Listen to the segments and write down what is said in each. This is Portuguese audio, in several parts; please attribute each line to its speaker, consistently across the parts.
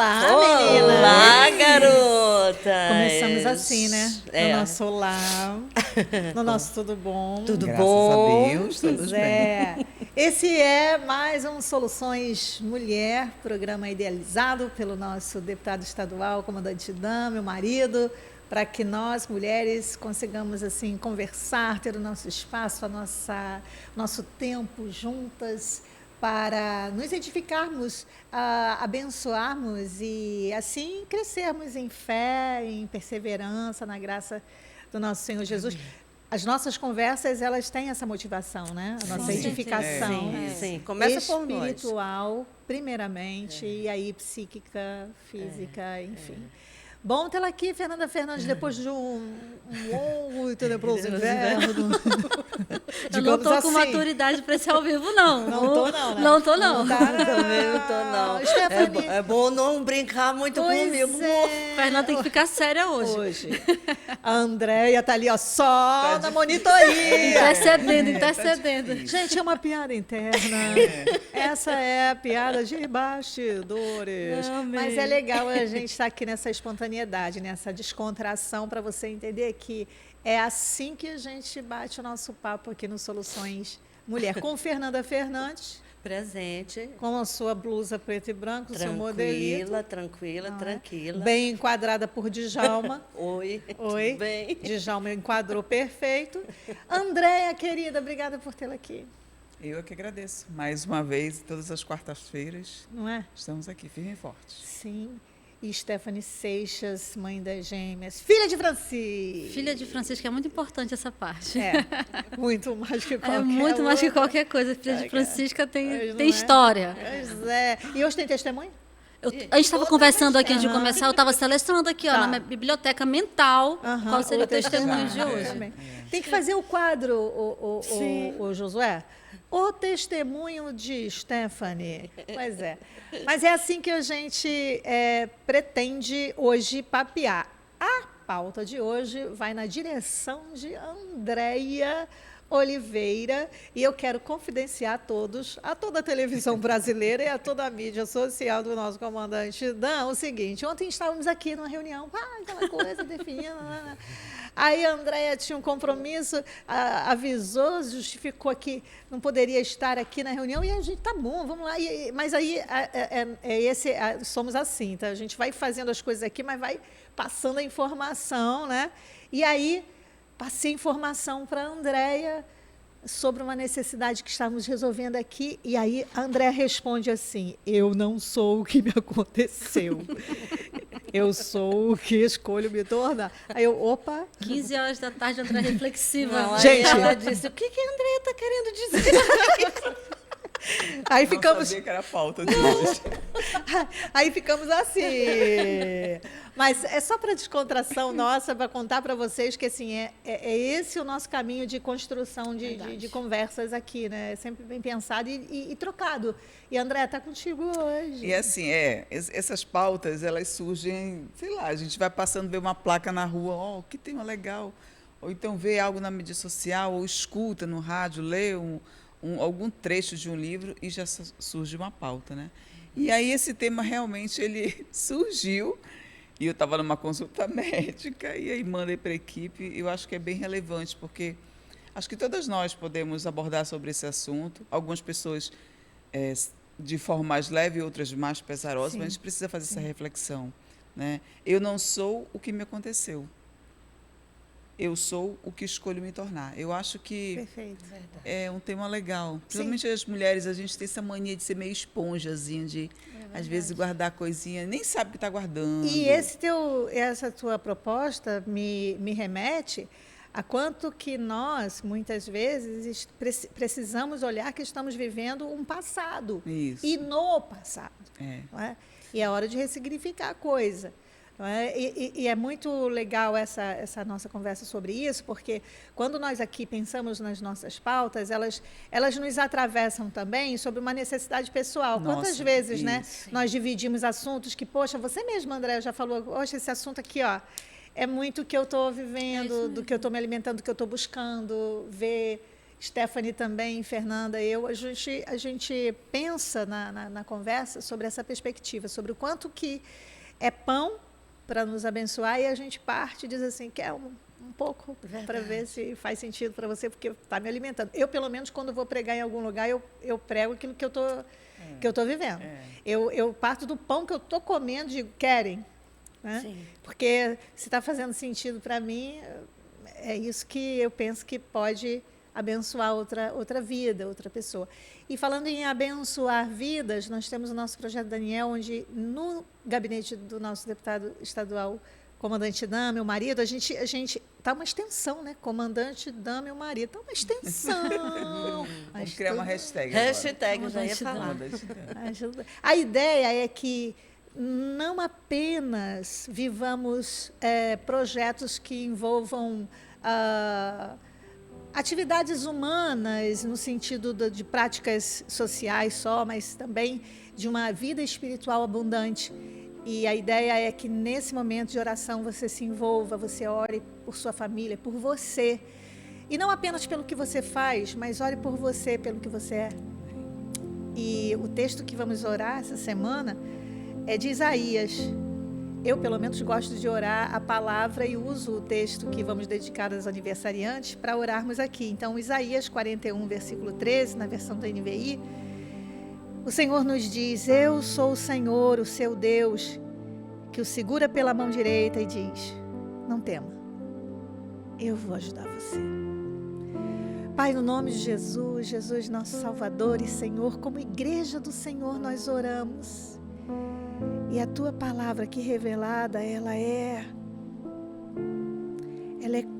Speaker 1: Olá,
Speaker 2: Olá,
Speaker 1: meninas!
Speaker 2: garotas!
Speaker 1: Começamos assim, né?
Speaker 2: É.
Speaker 1: No nosso olá, no nosso tudo bom.
Speaker 2: Tudo
Speaker 3: Graças
Speaker 2: bom?
Speaker 3: a Deus, todos
Speaker 1: Pois
Speaker 3: bem.
Speaker 1: é. Esse é mais um Soluções Mulher, programa idealizado pelo nosso deputado estadual, comandante Dan, meu marido, para que nós, mulheres, consigamos assim conversar, ter o nosso espaço, nosso tempo juntas, para nos edificarmos, abençoarmos e assim crescermos em fé, em perseverança, na graça do nosso Senhor Jesus. As nossas conversas, elas têm essa motivação, né? A nossa
Speaker 2: Sim.
Speaker 1: edificação
Speaker 2: Sim, começa por nós.
Speaker 1: espiritual, primeiramente, e aí psíquica, física, enfim. Bom tê-la aqui, Fernanda Fernandes, depois de um longo e tenebroso inverno.
Speaker 4: Eu não estou com maturidade para esse ao vivo, não.
Speaker 1: Não tô, não, né?
Speaker 4: Não tô, não.
Speaker 1: Tá,
Speaker 2: Também não tô, não.
Speaker 1: Stephanie.
Speaker 2: É bom não brincar muito comigo.
Speaker 1: É.
Speaker 4: Fernanda tem que ficar séria hoje.
Speaker 1: A Andréia tá ali, ó, só na monitoria.
Speaker 4: Intercedendo.
Speaker 1: Gente, é uma piada interna. Essa é a piada de bastidores.
Speaker 4: Amém.
Speaker 1: Mas é legal a gente estar aqui nessa espontaneidade, nessa descontração, para você entender que é assim que a gente bate o nosso papo aqui no Soluções Mulher. Com Fernanda Fernandes,
Speaker 2: Presente.
Speaker 1: com a sua blusa preto e branco, seu modelito.
Speaker 2: Tranquila.
Speaker 1: Bem enquadrada por Djalma.
Speaker 2: Oi,
Speaker 1: Oi.
Speaker 2: tudo bem?
Speaker 1: Djalma enquadrou perfeito. Andréia, querida, obrigada por tê-la aqui.
Speaker 3: Eu é que agradeço. Mais uma vez, todas as quartas-feiras,
Speaker 1: Não é?
Speaker 3: estamos aqui, firmes e fortes.
Speaker 1: Sim. E Stephanie Seixas, mãe das gêmeas, filha de Francisco.
Speaker 4: Filha de Francisco, é muito importante essa parte.
Speaker 1: É, muito mais que qualquer
Speaker 4: É muito mais que
Speaker 1: outra.
Speaker 4: qualquer coisa. Filha de Francisca
Speaker 1: Mas
Speaker 4: tem
Speaker 1: não é?
Speaker 4: história.
Speaker 1: Pois é. E hoje tem testemunho?
Speaker 4: A gente estava conversando aqui antes de começar, eu estava selecionando aqui, ó,
Speaker 1: Tá.
Speaker 4: na minha biblioteca mental,
Speaker 1: Aham,
Speaker 4: qual seria o testemunho
Speaker 1: testemunho.
Speaker 4: de hoje.
Speaker 1: Também. Tem que fazer o quadro,
Speaker 2: Sim.
Speaker 1: o Josué. O testemunho de Stephanie. Pois é. Mas é assim que a gente pretende hoje papear. A pauta de hoje vai na direção de Andréia Oliveira, e eu quero confidenciar a toda a televisão brasileira e a toda a mídia social do nosso comandante Dan, o seguinte: ontem estávamos aqui numa reunião, aquela coisa definindo. Aí a Andréia tinha um compromisso, avisou, justificou que não poderia estar aqui na reunião, e a gente, tá bom, vamos lá. Mas aí somos assim, tá? A gente vai fazendo as coisas aqui, mas vai passando a informação, né? E aí passei informação para a Andréia sobre uma necessidade que estávamos resolvendo aqui, e aí a Andréia responde assim: eu não sou o que me aconteceu. Eu sou o que escolho me tornar. Aí eu, opa.
Speaker 4: 15 horas da tarde, André reflexiva.
Speaker 2: Não, aí
Speaker 1: Gente.
Speaker 2: ela disse, o que a Andréia está querendo dizer?
Speaker 1: Aí
Speaker 3: Não
Speaker 1: ficamos.
Speaker 3: sabia que era a pauta de hoje.
Speaker 1: Aí ficamos assim. Mas é só para descontração nossa, para contar para vocês que assim, é esse o nosso caminho de construção de conversas aqui, né? É sempre bem pensado e trocado. E André, está contigo hoje.
Speaker 3: E assim, essas pautas, elas surgem, sei lá, a gente vai passando, vê uma placa na rua, que tema legal. Ou então vê algo na mídia social, ou escuta no rádio, lê algum trecho de um livro e já surge uma pauta, né? E aí esse tema realmente ele surgiu, e eu estava numa consulta médica, e aí mandei para a equipe, e eu acho que é bem relevante, porque acho que todas nós podemos abordar sobre esse assunto, algumas pessoas de forma mais leve, outras mais pesarosas, mas a gente precisa fazer essa reflexão, né? Eu não sou o que me aconteceu. Eu sou o que escolho me tornar. Eu acho que
Speaker 1: Perfeito.
Speaker 3: é um tema legal. Principalmente as mulheres, a gente tem essa mania de ser meio esponjazinha, de às vezes guardar coisinha, nem sabe o que está guardando.
Speaker 1: E essa tua proposta me remete a quanto que nós, muitas vezes, precisamos olhar que estamos vivendo um passado.
Speaker 3: Isso.
Speaker 1: E no passado.
Speaker 3: É.
Speaker 1: Não é? E é hora de ressignificar a coisa. Não é? E é muito legal essa nossa conversa sobre isso, porque quando nós aqui pensamos nas nossas pautas, elas nos atravessam também sobre uma necessidade pessoal.
Speaker 3: Nossa,
Speaker 1: quantas vezes, né,
Speaker 3: isso.
Speaker 1: nós dividimos assuntos que, poxa, você mesma, André, já falou, poxa, esse assunto aqui, ó, é muito o que eu estou vivendo, do que eu estou me alimentando, do que eu estou buscando ver. Stephanie também, Fernanda, eu, a gente pensa na conversa sobre essa perspectiva, sobre o quanto que é pão para nos abençoar, e a gente parte e diz assim, quer um pouco para ver se faz sentido para você, porque está me alimentando. Eu, pelo menos, quando vou pregar em algum lugar, eu prego aquilo que eu estou vivendo. Eu parto do pão que eu estou comendo e digo, querem? Né?
Speaker 2: Sim.
Speaker 1: Porque se está fazendo sentido para mim, é isso que eu penso que pode abençoar outra vida, outra pessoa. E falando em abençoar vidas, nós temos o nosso projeto Daniel, onde no gabinete do nosso deputado estadual, comandante Dan, meu marido, a gente tá uma extensão, né? Comandante Dan, meu marido, tá uma extensão.
Speaker 3: Vamos criar uma hashtag.
Speaker 2: Hashtag, eu já ia falar.
Speaker 1: A ideia é que não apenas vivamos projetos que envolvam atividades humanas, no sentido de práticas sociais só, mas também de uma vida espiritual abundante. E a ideia é que, nesse momento de oração, você se envolva, você ore por sua família, por você. E não apenas pelo que você faz, mas ore por você, pelo que você é. E o texto que vamos orar essa semana é de Isaías. Eu, pelo menos, gosto de orar a palavra e uso o texto que vamos dedicar aos aniversariantes para orarmos aqui. Então, Isaías 41, versículo 13, na versão da NVI, o Senhor nos diz, eu sou o Senhor, o seu Deus, que o segura pela mão direita e diz, não tema, eu vou ajudar você. Pai, no nome de Jesus, Jesus nosso Salvador e Senhor, como igreja do Senhor nós oramos. E a tua palavra aqui revelada, ela é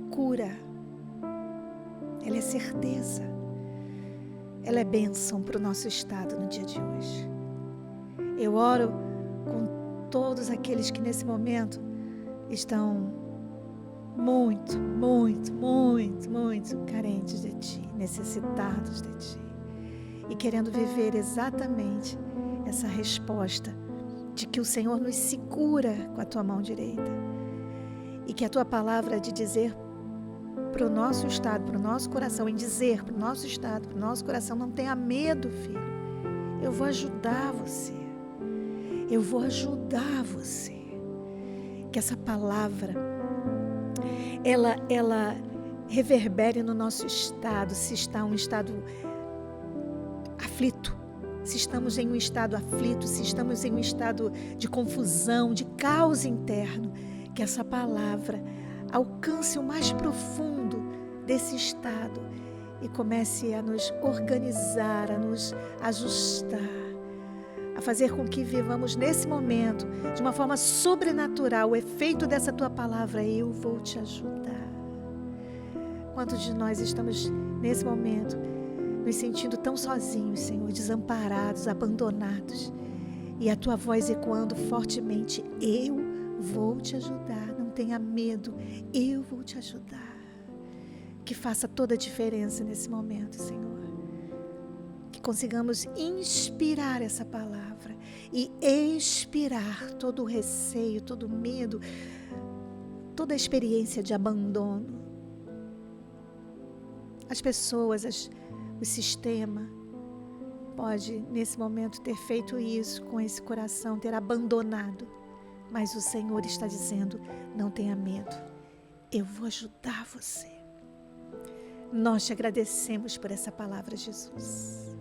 Speaker 1: cura, ela é certeza, ela é bênção para o nosso estado no dia de hoje. Eu oro com todos aqueles que nesse momento estão muito, muito, muito, muito carentes de Ti, necessitados de Ti e querendo viver exatamente essa resposta de que o Senhor nos segura com a Tua mão direita e que a Tua palavra de dizer para o nosso estado, para o nosso coração, em dizer para o nosso estado, para o nosso coração, não tenha medo, filho, eu vou ajudar você, eu vou ajudar você. Que essa palavra, ela reverbere no nosso estado, se está um estado aflito, se estamos em um estado aflito, se estamos em um estado de confusão, de caos interno, que essa palavra alcance o mais profundo desse estado e comece a nos organizar, a nos ajustar, a fazer com que vivamos nesse momento, de uma forma sobrenatural, o efeito dessa tua palavra, eu vou te ajudar. Quantos de nós estamos nesse momento nos sentindo tão sozinhos, Senhor, desamparados, abandonados, e a tua voz ecoando fortemente, eu vou te ajudar, não tenha medo, eu vou te ajudar. Que faça toda a diferença nesse momento, Senhor. Que consigamos inspirar essa palavra e expirar todo o receio, todo o medo, toda a experiência de abandono. As pessoas, o sistema pode, nesse momento, ter feito isso com esse coração, ter abandonado. Mas o Senhor está dizendo, não tenha medo, eu vou ajudar você. Nós te agradecemos por essa palavra, Jesus,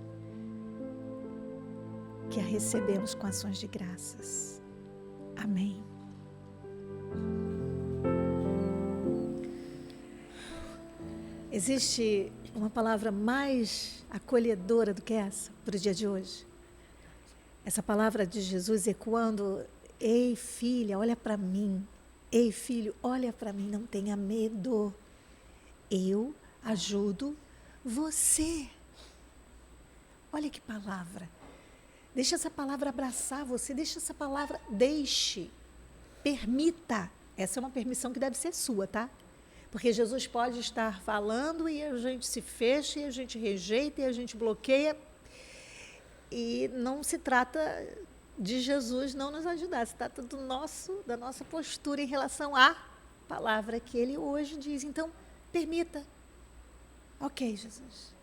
Speaker 1: que a recebemos com ações de graças. Amém. Existe uma palavra mais acolhedora do que essa para o dia de hoje? Essa palavra de Jesus ecoando, ei filha, olha para mim, ei filho, olha para mim, não tenha medo, eu ajudo você. Olha que palavra, deixa essa palavra abraçar você, deixa essa palavra, permita, essa é uma permissão que deve ser sua, tá? Porque Jesus pode estar falando e a gente se fecha, e a gente rejeita, e a gente bloqueia. E não se trata de Jesus não nos ajudar, se trata da nossa postura em relação à palavra que Ele hoje diz. Então, permita. Ok, Jesus.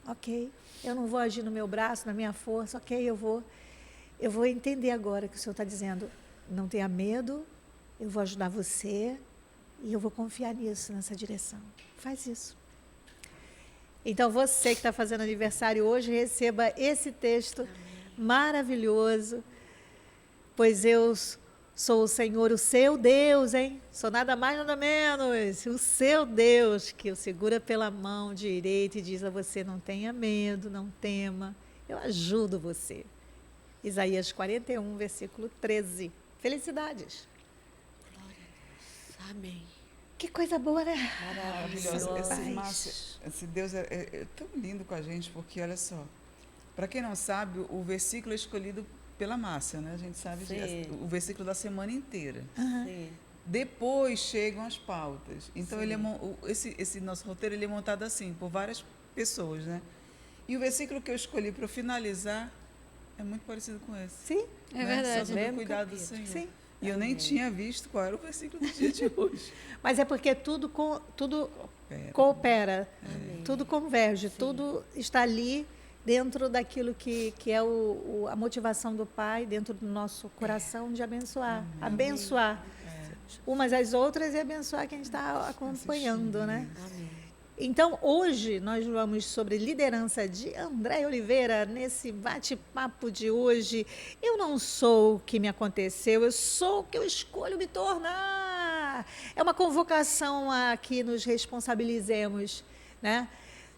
Speaker 1: Ok. Eu não vou agir no meu braço, na minha força. Ok, eu vou entender agora que o Senhor está dizendo, não tenha medo, eu vou ajudar você e eu vou confiar nisso, nessa direção. Faz isso. Então, você que está fazendo aniversário hoje, receba esse texto maravilhoso, pois eu sou o Senhor, o seu Deus, hein? Sou nada mais, nada menos, o seu Deus, que o segura pela mão direita e diz a você, não tenha medo, não tema, eu ajudo você. Isaías 41, versículo 13. Felicidades.
Speaker 2: Glória a Deus. Amém.
Speaker 1: Que coisa boa, né?
Speaker 3: Maravilhoso.
Speaker 1: Paz.
Speaker 3: Márcia, esse Deus é tão lindo com a gente, porque, olha só, para quem não sabe, o versículo é escolhido pela Márcia, né? A gente sabe
Speaker 2: Sim.
Speaker 3: o versículo da semana inteira.
Speaker 2: Sim.
Speaker 3: Depois chegam as pautas. Então,
Speaker 2: Sim.
Speaker 3: esse nosso roteiro ele é montado assim, por várias pessoas, né? E o versículo que eu escolhi para finalizar é muito parecido com esse.
Speaker 1: Sim,
Speaker 2: É
Speaker 3: né?
Speaker 2: verdade.
Speaker 3: Só sobre o
Speaker 2: Mesmo
Speaker 3: cuidado do
Speaker 2: capítulo.
Speaker 3: Senhor.
Speaker 1: sim.
Speaker 3: E eu nem tinha visto qual era o versículo do dia de hoje.
Speaker 1: Mas é porque tudo coopera, tudo converge, tudo está ali dentro daquilo que é a motivação do Pai, dentro do nosso coração de abençoar. Abençoar umas às outras e abençoar quem está acompanhando, né?
Speaker 2: Amém.
Speaker 1: Então, hoje, nós vamos sobre liderança de André Oliveira, nesse bate-papo de hoje. Eu não sou o que me aconteceu, eu sou o que eu escolho me tornar. É uma convocação a que nos responsabilizemos, né?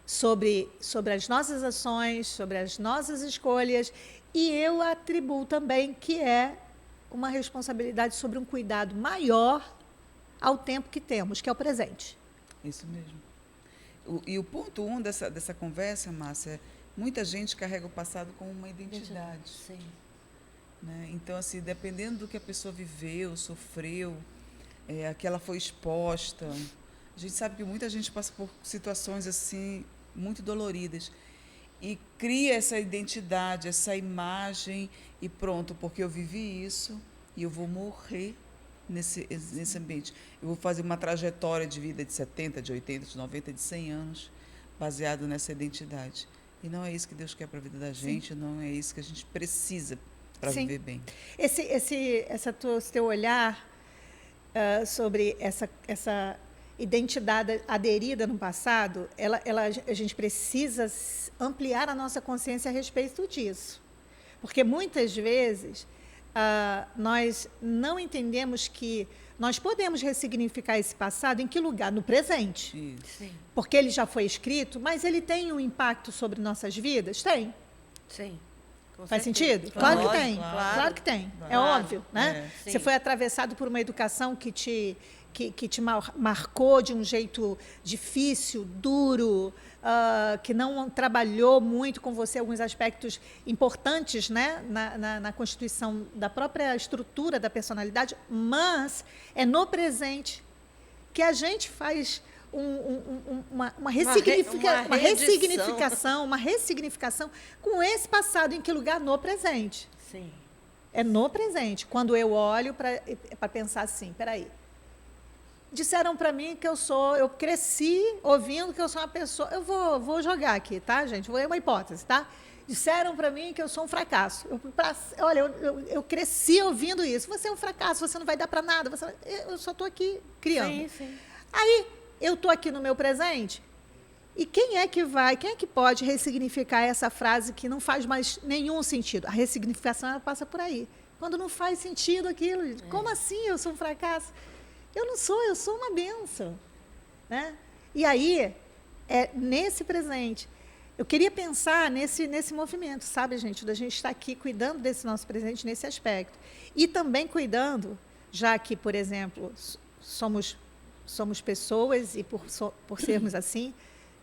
Speaker 1: Sobre as nossas ações, sobre as nossas escolhas. E eu atribuo também que é uma responsabilidade sobre um cuidado maior ao tempo que temos, que é o presente.
Speaker 3: Isso mesmo. E o ponto 1 dessa conversa, Márcia, é muita gente carrega o passado como uma identidade.
Speaker 2: Sim.
Speaker 3: Né? Então, assim, dependendo do que a pessoa viveu, sofreu, a que ela foi exposta, a gente sabe que muita gente passa por situações assim muito doloridas e cria essa identidade, essa imagem e pronto, porque eu vivi isso e eu vou morrer nesse ambiente. Eu vou fazer uma trajetória de vida de 70, de 80, de 90, de 100 anos, baseado nessa identidade. E não é isso que Deus quer para a vida da gente, não é isso que a gente precisa para viver bem.
Speaker 1: Esse teu olhar sobre essa identidade aderida no passado, a gente precisa ampliar a nossa consciência a respeito disso. Porque muitas vezes nós não entendemos que nós podemos ressignificar esse passado em que lugar? No presente.
Speaker 3: Isso.
Speaker 2: Sim.
Speaker 1: Porque ele já foi escrito, mas ele tem um impacto sobre nossas vidas? Tem.
Speaker 2: Sim. Com
Speaker 1: Faz
Speaker 2: certeza.
Speaker 1: sentido? Claro que tem.
Speaker 2: Claro.
Speaker 1: Claro que tem. É
Speaker 2: Claro.
Speaker 1: óbvio, né?
Speaker 2: É.
Speaker 1: Você
Speaker 2: Sim.
Speaker 1: foi atravessado por uma educação que te marcou de um jeito difícil, duro, que não trabalhou muito com você alguns aspectos importantes, né, na constituição da própria estrutura da personalidade, mas é no presente que a gente faz uma ressignificação com esse passado. Em que lugar? No presente.
Speaker 2: Sim.
Speaker 1: É no presente. Quando eu olho para pensar assim, peraí, disseram para mim que eu cresci ouvindo que eu sou uma pessoa, eu vou jogar aqui, tá, gente? É uma hipótese, tá? Disseram para mim que eu sou um fracasso. Eu cresci ouvindo isso. Você é um fracasso, você não vai dar para nada. Eu só estou aqui criando.
Speaker 2: Sim, sim.
Speaker 1: Aí, eu estou aqui no meu presente, e quem é que pode ressignificar essa frase que não faz mais nenhum sentido? A ressignificação ela passa por aí. Quando não faz sentido aquilo, como assim eu sou um fracasso? Eu sou uma bênção. Né? E aí, nesse presente, eu queria pensar nesse movimento, sabe, gente, da gente estar aqui cuidando desse nosso presente nesse aspecto. E também cuidando, já que, por exemplo, somos pessoas e por sermos assim,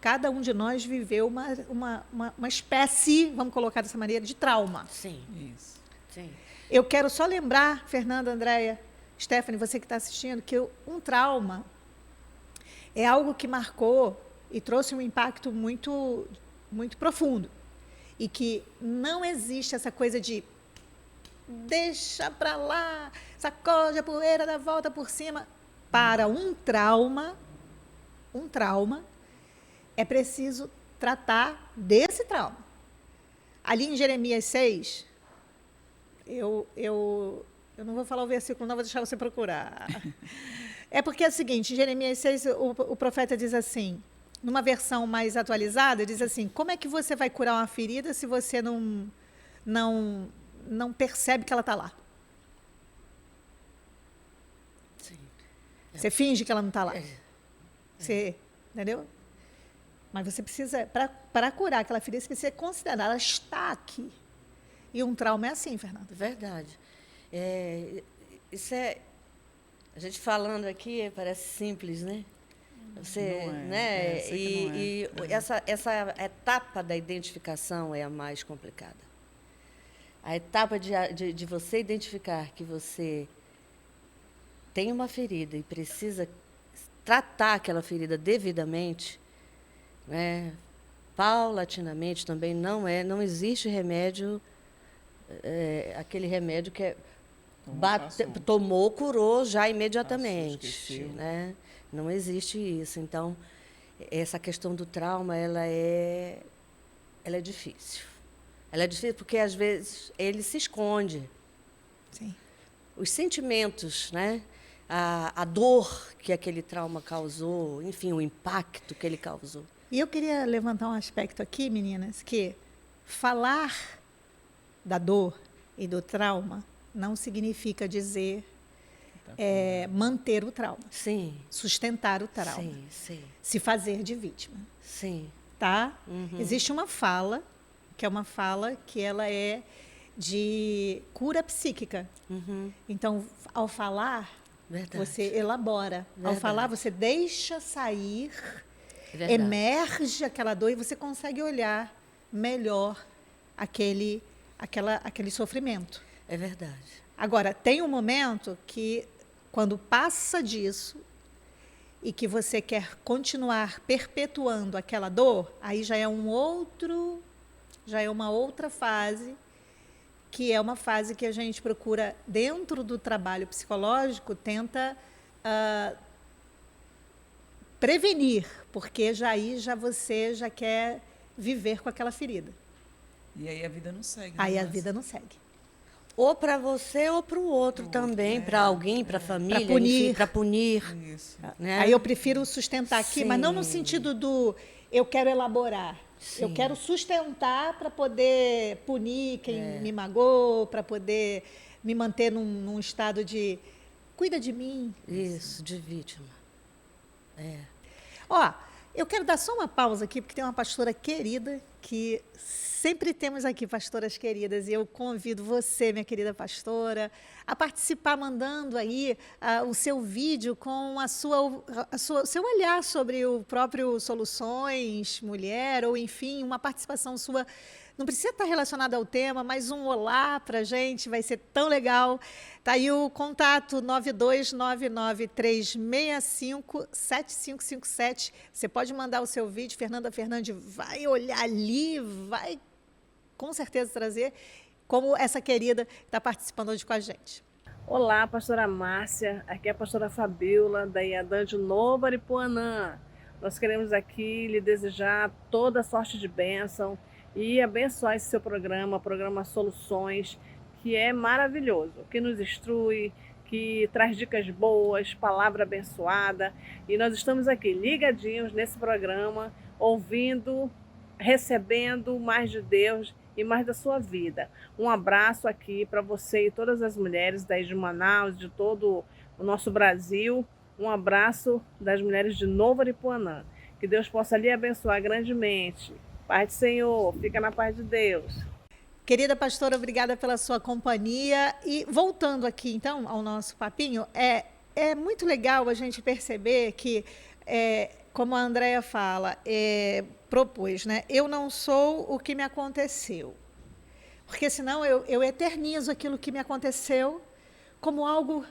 Speaker 1: cada um de nós viveu uma espécie, vamos colocar dessa maneira, de trauma.
Speaker 2: Sim.
Speaker 3: Isso.
Speaker 2: Sim.
Speaker 1: Eu quero só lembrar, Fernanda, Andréia, Stephanie, você que está assistindo, que um trauma é algo que marcou e trouxe um impacto muito, muito profundo. E que não existe essa coisa de deixa para lá, sacode a poeira, dá volta por cima. Para um trauma, é preciso tratar desse trauma. Ali em Jeremias 6, eu não vou falar o versículo, não, vou deixar você procurar. É porque é o seguinte, em Jeremias 6, o profeta diz assim, numa versão mais atualizada, diz assim, como é que você vai curar uma ferida se você não percebe que ela está lá?
Speaker 2: Sim.
Speaker 1: Você finge que ela não está lá. Você, entendeu? Mas você precisa, para curar aquela ferida, você precisa considerar, ela está aqui. E um trauma é assim, Fernanda.
Speaker 2: Verdade. Isso é... A gente falando aqui parece simples, né? Você,
Speaker 3: Não é,
Speaker 2: né?
Speaker 3: sei que não é.
Speaker 2: Essa etapa da identificação é a mais complicada. A etapa de você identificar que você tem uma ferida e precisa tratar aquela ferida devidamente, né? Paulatinamente também não existe remédio, aquele remédio que tomou, curou já imediatamente,
Speaker 3: Passou,
Speaker 2: né? Não existe isso. Então, essa questão do trauma, ela é difícil. Ela é difícil porque, às vezes, ele se esconde.
Speaker 1: Sim.
Speaker 2: Os sentimentos, né? A dor que aquele trauma causou, enfim, o impacto que ele causou.
Speaker 1: E eu queria levantar um aspecto aqui, meninas, que falar da dor e do trauma não significa dizer manter o trauma,
Speaker 2: Sim.
Speaker 1: sustentar o trauma,
Speaker 2: Sim, sim.
Speaker 1: se fazer de vítima,
Speaker 2: Sim.
Speaker 1: tá?
Speaker 2: Uhum.
Speaker 1: Existe uma fala, que é uma fala que ela é de cura psíquica.
Speaker 2: Uhum.
Speaker 1: Então, ao falar,
Speaker 2: Verdade.
Speaker 1: você elabora. Ao
Speaker 2: Verdade.
Speaker 1: falar, você deixa sair,
Speaker 2: Verdade.
Speaker 1: emerge aquela dor e você consegue olhar melhor aquele sofrimento.
Speaker 2: É verdade.
Speaker 1: Agora, tem um momento que, quando passa disso e que você quer continuar perpetuando aquela dor, aí já é uma outra fase, que é uma fase que a gente procura, dentro do trabalho psicológico, tenta prevenir, porque você já quer viver com aquela ferida.
Speaker 3: E aí a vida não segue.
Speaker 1: Aí
Speaker 3: né?
Speaker 1: a vida não segue.
Speaker 2: Ou para você ou para o outro também, para alguém, para a família,
Speaker 1: Pra punir.
Speaker 2: enfim, para punir.
Speaker 3: Isso.
Speaker 2: Né?
Speaker 1: Aí eu prefiro sustentar aqui, mas não no
Speaker 2: Sim.
Speaker 1: sentido do eu quero elaborar.
Speaker 2: Sim.
Speaker 1: Eu quero sustentar para poder punir quem me magoou, para poder me manter num estado de cuida de mim.
Speaker 2: Isso, de vítima.
Speaker 1: Ó, eu quero dar só uma pausa aqui, porque tem uma pastora querida, que sempre temos aqui pastoras queridas, e eu convido você, minha querida pastora, a participar mandando aí o seu vídeo com seu olhar sobre o próprio Soluções Mulher, ou enfim, uma participação sua. Não precisa estar relacionada ao tema, mas um olá para a gente, vai ser tão legal. Está aí o contato 92993657557. Você pode mandar o seu vídeo, Fernanda Fernandes vai olhar ali, vai com certeza trazer, como essa querida que está participando hoje com a gente.
Speaker 5: Olá, pastora Márcia, aqui é a pastora Fabíola, da IADAN de Novo Aripuanã. Nós queremos aqui lhe desejar toda sorte de bênção e abençoar esse seu programa, o programa Soluções, que é maravilhoso, que nos instrui, que traz dicas boas, palavra abençoada. E nós estamos aqui ligadinhos nesse programa, ouvindo, recebendo mais de Deus e mais da sua vida. Um abraço aqui para você e todas as mulheres daí de Manaus, de todo o nosso Brasil. Um abraço das mulheres de Novo Aripuanã. Que Deus possa lhe abençoar grandemente. Paz do Senhor, fica na paz de Deus.
Speaker 1: Querida pastora, obrigada pela sua companhia. E voltando aqui, então, ao nosso papinho, é muito legal a gente perceber que, como a Andréia fala, propôs, né? Eu não sou o que me aconteceu. Porque senão eu eternizo aquilo que me aconteceu como algo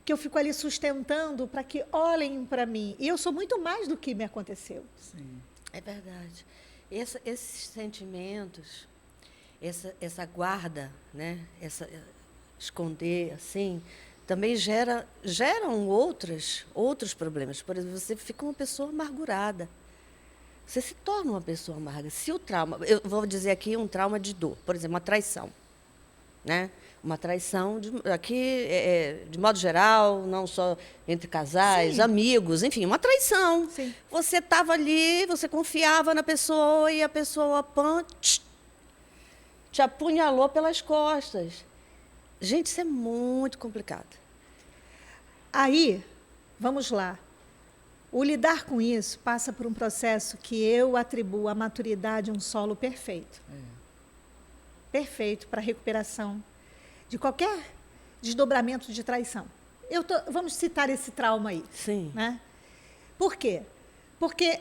Speaker 1: que eu fico ali sustentando para que olhem para mim. E eu sou muito mais do que me aconteceu.
Speaker 3: Sim.
Speaker 2: É verdade. Esses sentimentos, essa guarda, né? Esconder, assim, também geram outros problemas. Por exemplo, você fica uma pessoa amargurada. você se torna uma pessoa amarga. Se o trauma, eu vou dizer aqui um trauma de dor, por exemplo, uma traição, né? Uma traição, de modo geral, não só entre casais,
Speaker 1: Sim.
Speaker 2: amigos, enfim, uma traição.
Speaker 1: Sim.
Speaker 2: Você estava ali, você confiava na pessoa e a pessoa te apunhalou pelas costas. Gente, isso é muito complicado.
Speaker 1: Aí, vamos lá. O lidar com isso passa por um processo que eu atribuo à maturidade um solo perfeito. Perfeito para a recuperação de qualquer desdobramento de traição. Vamos citar esse trauma aí.
Speaker 2: Sim.
Speaker 1: Né? Por quê? Porque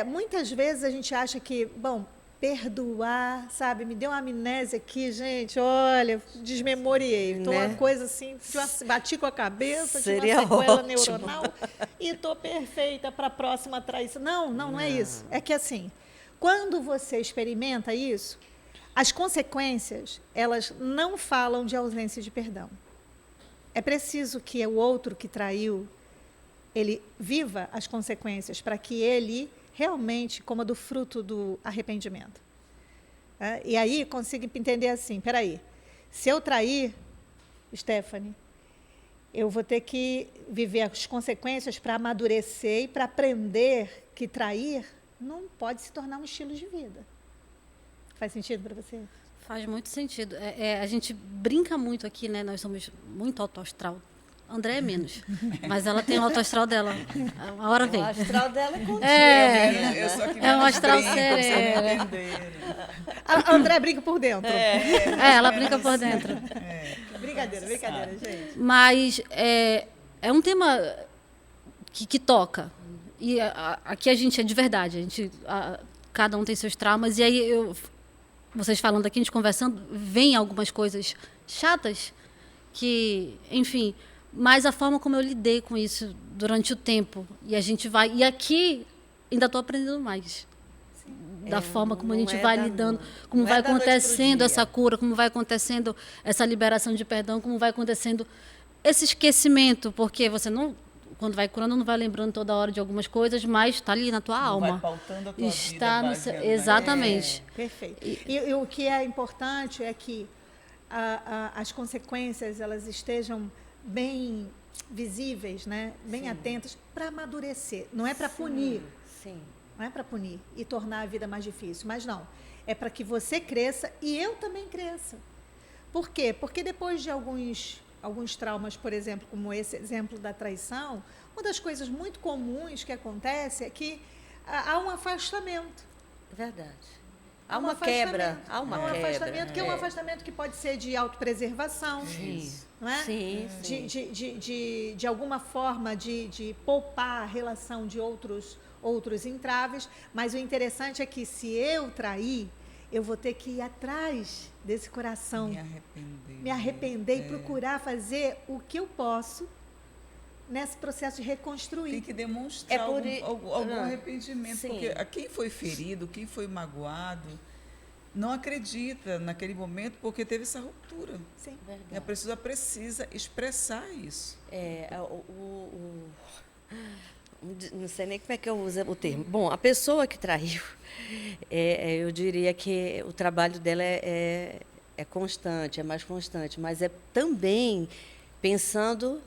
Speaker 1: muitas vezes a gente acha que, bom, perdoar, sabe? Me deu uma amnésia aqui, gente, olha, desmemoriei. Estou
Speaker 2: Né?
Speaker 1: uma coisa assim, bati com a cabeça, tive
Speaker 2: Seria
Speaker 1: uma sequela
Speaker 2: ótimo.
Speaker 1: neuronal e estou perfeita para a próxima traição. Não é isso. É que assim, quando você experimenta isso, as consequências, elas não falam de ausência de perdão. É preciso que o outro que traiu, ele viva as consequências para que ele realmente coma do fruto do arrependimento. E aí consigo entender assim, peraí, se eu trair, Stephanie, eu vou ter que viver as consequências para amadurecer e para aprender que trair não pode se tornar um estilo de vida. Faz sentido para você?
Speaker 4: Faz muito sentido. A gente brinca muito aqui, né? Nós somos muito autoastral. André é menos, mas ela tem o autoastral dela. A hora vem.
Speaker 2: O astral dela é contigo.
Speaker 3: Eu sou aqui
Speaker 4: É um
Speaker 3: menos
Speaker 4: astral
Speaker 3: brinco,
Speaker 4: sério.
Speaker 3: vocês não entenderam.
Speaker 1: A André brinca por dentro.
Speaker 4: Ela brinca por dentro.
Speaker 1: Brincadeira, gente.
Speaker 4: Mas é um tema que toca. E aqui a gente é de verdade. Cada um tem seus traumas. E aí, vocês falando aqui, a gente conversando, vem algumas coisas chatas que, enfim... Mas a forma como eu lidei com isso durante o tempo. E a gente vai... E aqui, ainda estou aprendendo mais. Da forma como a gente vai lidando, como vai acontecendo essa cura, como vai acontecendo essa liberação de perdão, como vai acontecendo esse esquecimento. Porque você não... Quando vai curando, não vai lembrando toda hora de algumas coisas, mas está ali na tua alma.
Speaker 3: Vai pautando a tua
Speaker 4: Está
Speaker 3: vida.
Speaker 4: no seu... Exatamente.
Speaker 1: Perfeito. E o que é importante é que as consequências elas estejam bem visíveis, né? Bem atentas, para amadurecer. Não é para punir.
Speaker 2: Sim.
Speaker 1: Não é para punir e tornar a vida mais difícil. Mas não. É para que você cresça e eu também cresça. Por quê? Porque depois de alguns traumas, por exemplo, como esse exemplo da traição, uma das coisas muito comuns que acontece é que há um afastamento.
Speaker 2: Verdade. Há uma quebra. Há uma quebra.
Speaker 1: Afastamento, que é um afastamento que pode ser de autopreservação.
Speaker 2: Sim.
Speaker 1: Não é?
Speaker 2: Sim.
Speaker 1: De alguma forma de poupar a relação de outros entraves. Mas o interessante é que se eu trair, eu vou ter que ir atrás desse coração. Me arrepender e procurar fazer o que eu posso nesse processo de reconstruir.
Speaker 3: Tem que demonstrar algum arrependimento.
Speaker 2: Sim.
Speaker 3: Porque quem foi ferido, quem foi magoado, não acredita naquele momento porque teve essa ruptura.
Speaker 1: Sim.
Speaker 3: E a pessoa precisa expressar isso.
Speaker 2: Não sei nem como é que eu uso o termo. Bom, a pessoa que traiu, eu diria que o trabalho dela é constante, é mais constante, mas é também pensando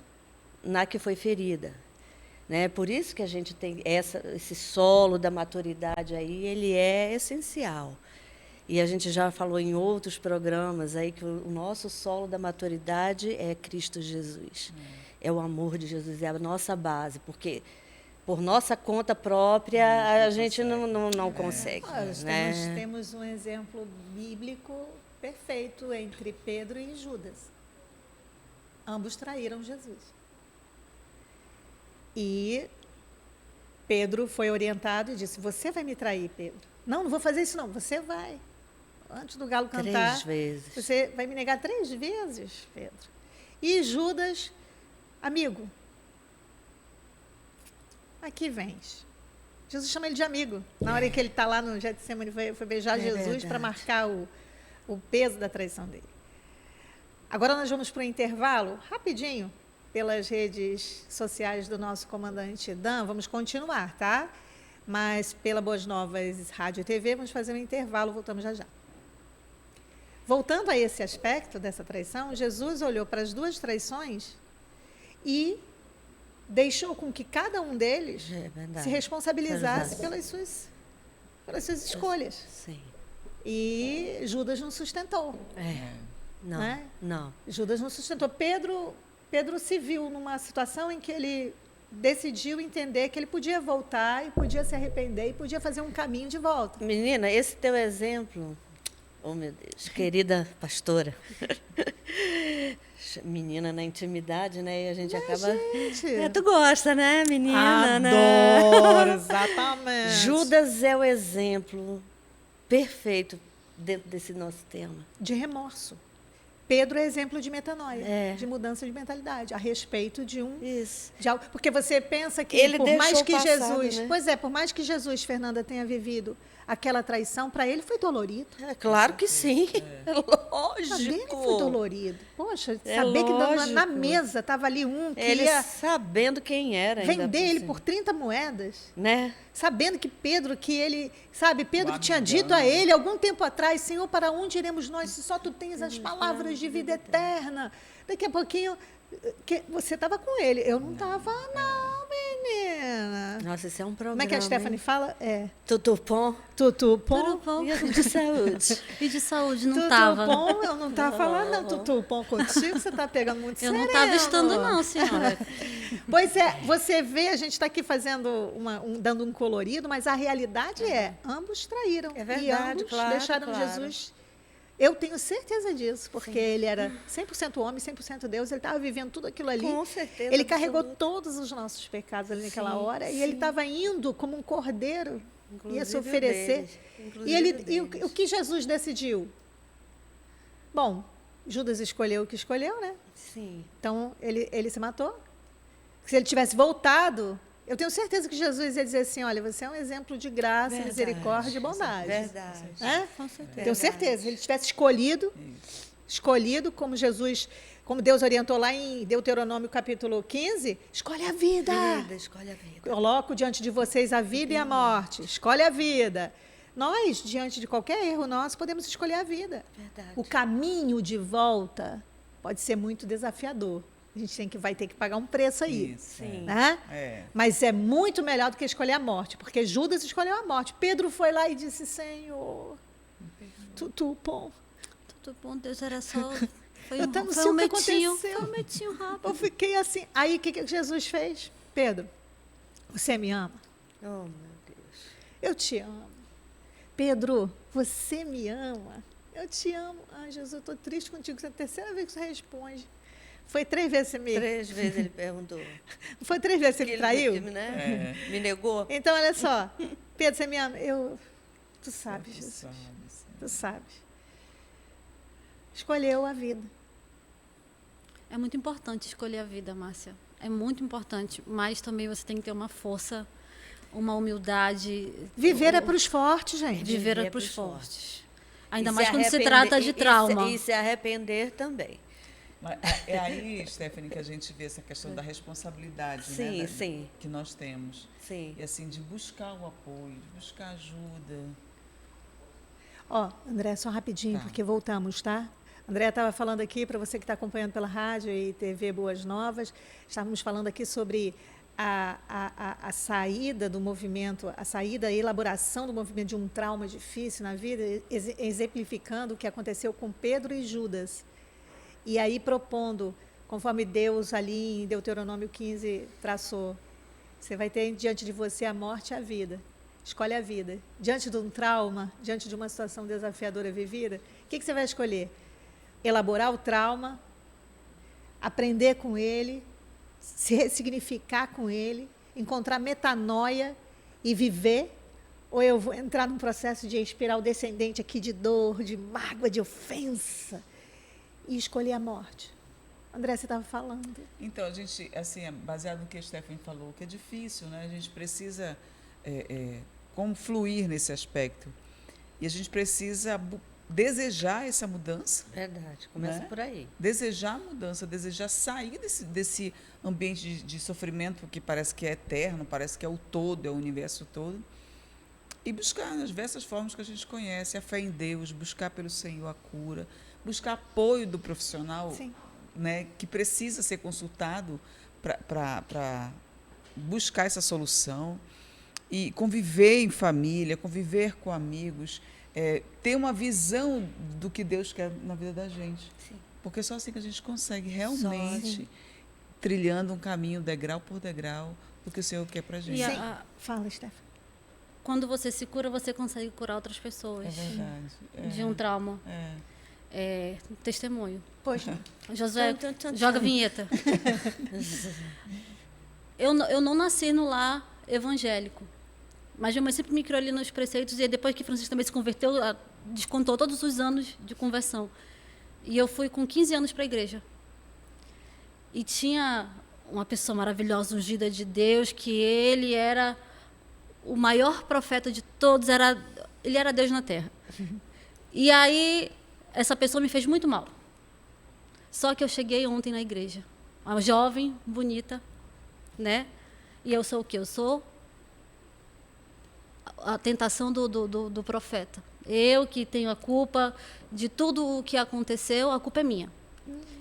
Speaker 2: na que foi ferida. Né? Por isso que a gente tem esse solo da maturidade aí, ele é essencial. E a gente já falou em outros programas aí que o nosso solo da maturidade é Cristo Jesus. É o amor de Jesus, é a nossa base, porque por nossa conta própria a gente não consegue.
Speaker 1: Nós
Speaker 2: né?
Speaker 1: temos um exemplo bíblico perfeito entre Pedro e Judas. Ambos traíram Jesus. E Pedro foi orientado e disse: você vai me trair, Pedro. Não vou fazer isso não, você vai. Antes do galo cantar,
Speaker 2: 3 vezes.
Speaker 1: Você vai me negar 3 vezes, Pedro. E Judas, amigo, aqui vens. Jesus chama ele de amigo. Na hora que ele está lá no Getsemane, foi beijar Jesus para marcar o peso da traição dele. Agora nós vamos para o intervalo, rapidinho, pelas redes sociais do nosso comandante Dan. Vamos continuar, tá? mas pela Boas Novas Rádio e TV, vamos fazer um intervalo, voltamos já já. Voltando a esse aspecto dessa traição, Jesus olhou para as duas traições e deixou com que cada um deles
Speaker 2: É verdade.
Speaker 1: se responsabilizasse
Speaker 2: Verdade.
Speaker 1: pelas suas escolhas.
Speaker 2: Sim.
Speaker 1: E Judas não sustentou.
Speaker 2: Não,
Speaker 1: Né?
Speaker 2: não.
Speaker 1: Judas não sustentou. Pedro se viu numa situação em que ele decidiu entender que ele podia voltar e podia se arrepender e podia fazer um caminho de volta.
Speaker 2: Menina, esse teu exemplo, oh meu Deus, querida pastora, menina na intimidade, né? E a gente acaba.
Speaker 1: Gente,
Speaker 2: Tu gosta, né, menina?
Speaker 1: adoro, exatamente.
Speaker 2: Judas é o exemplo perfeito dentro desse nosso tema.
Speaker 1: De remorso. Pedro é exemplo de metanoia,
Speaker 2: É.
Speaker 1: de mudança de mentalidade, a respeito de
Speaker 2: Isso.
Speaker 1: de algo. Porque você pensa que
Speaker 2: Ele
Speaker 1: por mais
Speaker 2: deixou
Speaker 1: que
Speaker 2: passado,
Speaker 1: Jesus.
Speaker 2: né?
Speaker 1: Pois é, por mais que Jesus, Fernanda, tenha vivido aquela traição, para ele foi dolorido.
Speaker 2: É claro que sim. É
Speaker 1: Para ele
Speaker 2: lógico.
Speaker 1: foi dolorido. Poxa,
Speaker 2: É
Speaker 1: saber que na
Speaker 2: lógico.
Speaker 1: mesa estava ali um que
Speaker 2: Ele
Speaker 1: ia
Speaker 2: sabendo quem era. ainda
Speaker 1: vender ele
Speaker 2: cima.
Speaker 1: por 30 moedas.
Speaker 2: Né?
Speaker 1: Sabendo que Pedro, que ele, sabe, Pedro
Speaker 3: O
Speaker 1: que tinha
Speaker 3: amigão.
Speaker 1: dito a ele algum tempo atrás, Senhor, para onde iremos nós se só tu tens as palavras de vida eterna? Daqui a pouquinho, você estava com ele. Eu não estava, não, menina.
Speaker 2: Nossa, esse é um programa.
Speaker 1: Como é que a Stephanie fala?
Speaker 2: Tutupom.
Speaker 1: Tudo
Speaker 4: Tudo
Speaker 1: bom?
Speaker 4: bom?
Speaker 2: E de saúde.
Speaker 4: E de saúde, não
Speaker 1: Tudo
Speaker 4: estava.
Speaker 1: bom? Eu não estava falando, não. Tudo bom contigo? Você está pegando muito
Speaker 4: Eu não
Speaker 1: sereno.
Speaker 4: estava estando, não, senhora.
Speaker 1: Pois é, você vê, a gente está aqui fazendo dando um colorido, mas a realidade é, ambos traíram.
Speaker 2: É
Speaker 1: e
Speaker 2: verdade,
Speaker 1: ambos
Speaker 2: claro,
Speaker 1: deixaram
Speaker 2: claro.
Speaker 1: Jesus. Eu tenho certeza disso, porque ele era 100% homem, 100% Deus, ele estava vivendo tudo aquilo ali.
Speaker 2: Com certeza.
Speaker 1: Ele carregou
Speaker 2: absoluta.
Speaker 1: todos os nossos pecados ali naquela
Speaker 2: Sim,
Speaker 1: hora, e
Speaker 2: sim.
Speaker 1: ele estava indo como um cordeiro, ia se
Speaker 2: Inclusive o
Speaker 1: oferecer.
Speaker 2: deles, inclusive
Speaker 1: E, ele,
Speaker 2: o
Speaker 1: e o
Speaker 2: deles.
Speaker 1: que Jesus decidiu? Bom, Judas escolheu o que escolheu, né?
Speaker 2: Sim.
Speaker 1: Então, ele se matou. Se ele tivesse voltado, eu tenho certeza que Jesus ia dizer assim, olha, você é um exemplo de graça,
Speaker 2: Verdade.
Speaker 1: misericórdia e bondade.
Speaker 2: Verdade.
Speaker 1: É?
Speaker 4: Com certeza.
Speaker 1: Tenho certeza. Se ele tivesse escolhido como Jesus, como Deus orientou lá em Deuteronômio capítulo 15, escolhe a vida.
Speaker 2: Vida, escolhe a vida.
Speaker 1: Coloco diante de vocês a vida e a morte. Escolhe a vida. Nós, diante de qualquer erro nosso, podemos escolher a vida.
Speaker 2: Verdade.
Speaker 1: O caminho de volta pode ser muito desafiador. A gente vai ter que pagar um preço aí.
Speaker 3: Isso,
Speaker 2: Sim.
Speaker 1: Né?
Speaker 3: É.
Speaker 1: Mas é muito melhor do que escolher a morte, porque Judas escolheu a morte. Pedro foi lá e disse, Senhor, tu bom.
Speaker 4: Tudo bom, Deus era só. Foi
Speaker 1: Eu
Speaker 4: um,
Speaker 1: não
Speaker 4: foi
Speaker 1: sei
Speaker 4: um
Speaker 1: o que
Speaker 4: metinho.
Speaker 1: aconteceu.
Speaker 4: Foi um metinho rápido.
Speaker 1: Eu fiquei assim. Aí o que Jesus fez? Pedro, você me ama?
Speaker 2: Oh, meu Deus.
Speaker 1: Eu te amo. Pedro, você me ama? Eu te amo. Ai, Jesus, eu estou triste contigo. Essa é a terceira vez que você responde. Foi 3 vezes que você me...
Speaker 2: 3 vezes ele perguntou.
Speaker 1: Foi 3 vezes que você me traiu?
Speaker 2: Né? Me negou.
Speaker 1: Então, olha só. Pedro, você me ama? Tu sabes,
Speaker 3: Tu
Speaker 1: Jesus.
Speaker 3: sabes, sim.
Speaker 1: Tu sabes. Escolheu a vida.
Speaker 4: É muito importante escolher a vida, Márcia. É muito importante. Mas também você tem que ter uma força, uma humildade.
Speaker 1: Viver é para os fortes, gente.
Speaker 4: Viver é
Speaker 2: Viver
Speaker 4: para os
Speaker 2: pros
Speaker 4: fortes. Ainda
Speaker 2: E
Speaker 4: mais quando se
Speaker 2: arrepender-
Speaker 4: trata de
Speaker 2: e
Speaker 4: trauma.
Speaker 2: E se arrepender também.
Speaker 3: Mas é aí, Stephanie, que a gente vê essa questão da responsabilidade,
Speaker 2: Sim,
Speaker 3: né,
Speaker 2: sim.
Speaker 3: que nós temos.
Speaker 2: Sim.
Speaker 3: E assim, de buscar o apoio, de buscar ajuda.
Speaker 1: Ó, André, só rapidinho,
Speaker 3: Tá.
Speaker 1: porque voltamos, tá? André estava falando aqui, para você que está acompanhando pela rádio e TV Boas Novas, estávamos falando aqui sobre a saída do movimento, a saída, a elaboração do movimento de um trauma difícil na vida, exemplificando o que aconteceu com Pedro e Judas. E aí propondo, conforme Deus ali em Deuteronômio 15 traçou, você vai ter diante de você a morte e a vida. Escolhe a vida. Diante de um trauma, diante de uma situação desafiadora vivida, o que você vai escolher? Elaborar o trauma, aprender com ele, se ressignificar com ele, encontrar metanoia e viver? Ou eu vou entrar num processo de espiral descendente aqui de dor, de mágoa, de ofensa e escolher a morte? André, você estava falando.
Speaker 3: Então, a gente, assim, baseado no que a Stephanie falou, que é difícil, né? A gente precisa como fluir nesse aspecto. E a gente precisa desejar essa mudança.
Speaker 2: Verdade. Começa
Speaker 3: Né?
Speaker 2: por aí.
Speaker 3: Desejar a mudança, desejar sair desse ambiente de sofrimento que parece que é eterno, parece que é o todo, é o universo todo. E buscar nas diversas formas que a gente conhece, a fé em Deus, buscar pelo Senhor a cura, buscar apoio do profissional,
Speaker 1: Sim.
Speaker 3: né, que precisa ser consultado para buscar essa solução. E conviver em família, conviver com amigos, ter uma visão do que Deus quer na vida da gente.
Speaker 2: Sim.
Speaker 3: Porque só assim que a gente consegue realmente trilhando um caminho degrau por degrau do que o Senhor quer para a gente.
Speaker 4: E
Speaker 1: Sim. Fala, Stephanie.
Speaker 4: quando você se cura, você consegue curar outras
Speaker 3: É
Speaker 4: pessoas
Speaker 3: verdade.
Speaker 4: de um trauma.
Speaker 3: É.
Speaker 4: Testemunho.
Speaker 1: Poxa.
Speaker 4: Josué,
Speaker 2: Tum, tum, tum,
Speaker 4: joga a
Speaker 2: tum.
Speaker 4: vinheta. Eu não nasci no lar evangélico, mas minha mãe sempre me criou ali nos preceitos, e depois que Francisco também se converteu, ela descontou todos os anos de conversão. E eu fui com 15 anos para a igreja. E tinha uma pessoa maravilhosa, ungida de Deus, que ele era o maior profeta de todos, ele era Deus na terra. E aí, essa pessoa me fez muito mal. Só que eu cheguei ontem na igreja, uma jovem, bonita, né? E eu sou o quê? Eu sou a tentação do profeta. Eu que tenho a culpa de tudo o que aconteceu, a culpa é minha.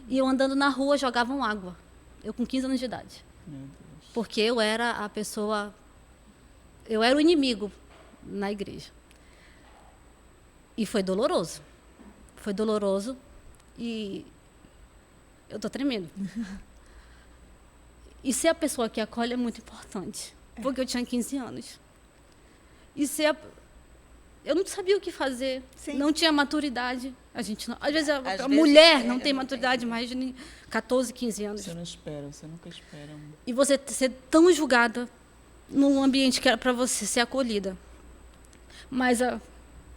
Speaker 4: E eu andando na rua, jogavam água. Eu com 15 anos de idade.
Speaker 3: Meu Deus.
Speaker 4: Porque eu era a pessoa... Eu era o inimigo na igreja. E foi doloroso. Foi doloroso e eu estou tremendo. E ser a pessoa que acolhe é muito importante. Porque eu tinha 15 anos. E ser eu não sabia o que fazer.
Speaker 1: Sim.
Speaker 4: Não tinha maturidade. A gente não, às vezes a
Speaker 2: Às vezes,
Speaker 4: mulher não
Speaker 2: não
Speaker 4: tem maturidade, mais de 14, 15 anos.
Speaker 3: Você não espera, você nunca espera.
Speaker 4: E você ser tão julgada num ambiente que era para você ser acolhida. Mas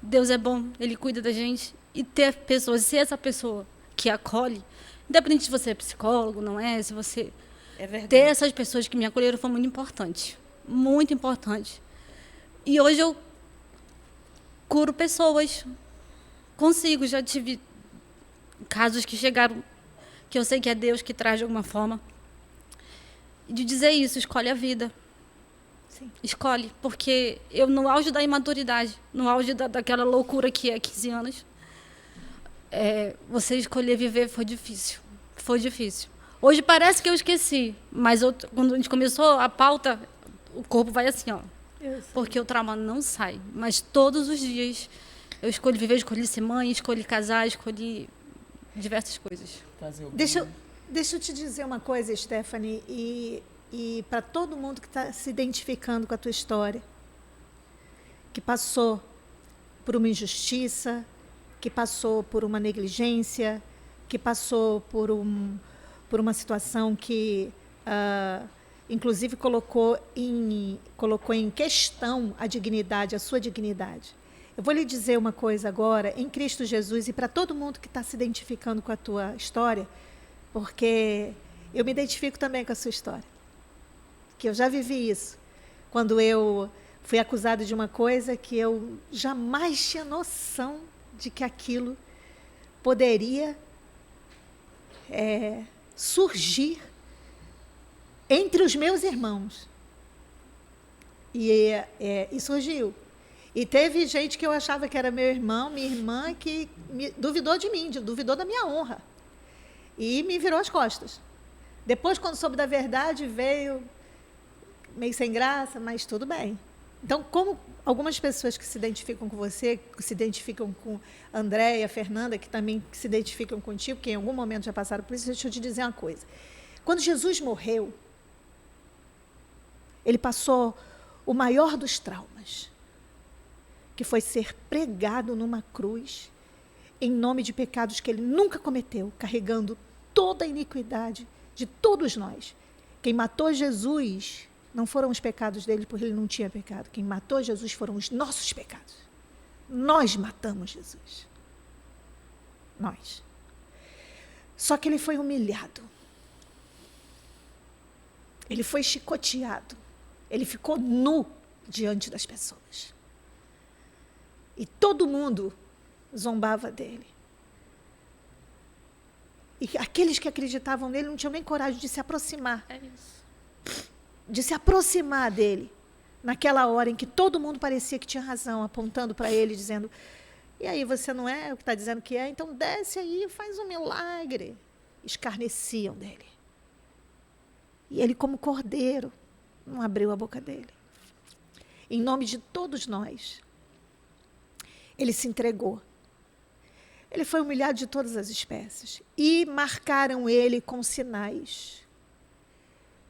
Speaker 4: Deus é bom, Ele cuida da gente. E ter pessoas, ser essa pessoa que acolhe, independente se você é psicólogo, não é, se você...
Speaker 2: É verdade.
Speaker 4: Ter essas pessoas que me acolheram foi muito importante. Muito importante. E hoje eu curo pessoas. Consigo, já tive casos que chegaram, que eu sei que é Deus que traz de alguma forma. E de dizer isso, escolhe a vida.
Speaker 1: Sim.
Speaker 4: Escolhe, porque eu, no auge da imaturidade, no auge daquela loucura que é 15 anos, você escolher viver foi difícil. Foi difícil. Hoje parece que eu esqueci, mas quando a gente começou a pauta, o corpo vai assim, ó. Porque o trauma não sai. Mas todos os dias eu escolhi viver, escolhi ser mãe, escolhi casar, escolhi diversas coisas.
Speaker 3: Fazer o bem.
Speaker 1: Deixa eu te dizer uma coisa, Stephanie, e para todo mundo que está se identificando com a tua história, que passou por uma injustiça, que passou por uma negligência, que passou por uma situação que, inclusive, colocou em questão a dignidade, a sua dignidade. Eu vou lhe dizer uma coisa agora, em Cristo Jesus, e para todo mundo que está se identificando com a tua história, porque eu me identifico também com a sua história. Que eu já vivi isso. Quando eu fui acusada de uma coisa que eu jamais tinha noção de que aquilo poderia surgir entre os meus irmãos. E surgiu. E teve gente que eu achava que era meu irmão, minha irmã, que duvidou de mim, duvidou da minha honra. E me virou as costas. Depois, quando soube da verdade, veio meio sem graça, mas tudo bem. Então, como algumas pessoas que se identificam com você, que se identificam com a Andréia, a Fernanda, que também se identificam contigo, que em algum momento já passaram por isso, deixa eu te dizer uma coisa. Quando Jesus morreu, ele passou o maior dos traumas, que foi ser pregado numa cruz, em nome de pecados que ele nunca cometeu, carregando toda a iniquidade de todos nós. Quem matou Jesus não foram os pecados dele, porque ele não tinha pecado. Quem matou Jesus foram os nossos pecados. Nós matamos Jesus. Nós. Só que ele foi humilhado. Ele foi chicoteado. Ele ficou nu diante das pessoas. E todo mundo zombava dele. E aqueles que acreditavam nele não tinham nem coragem de se aproximar.
Speaker 4: É isso.
Speaker 1: De se aproximar dele. naquela hora em que todo mundo parecia que tinha razão, apontando para ele, dizendo: e aí, você não é o que está dizendo que é? Então desce aí e faz um milagre. Escarneciam dele. E ele, como cordeiro, não abriu a boca dele. Em nome de todos nós, ele se entregou. Ele foi humilhado de todas as espécies. E marcaram ele com sinais.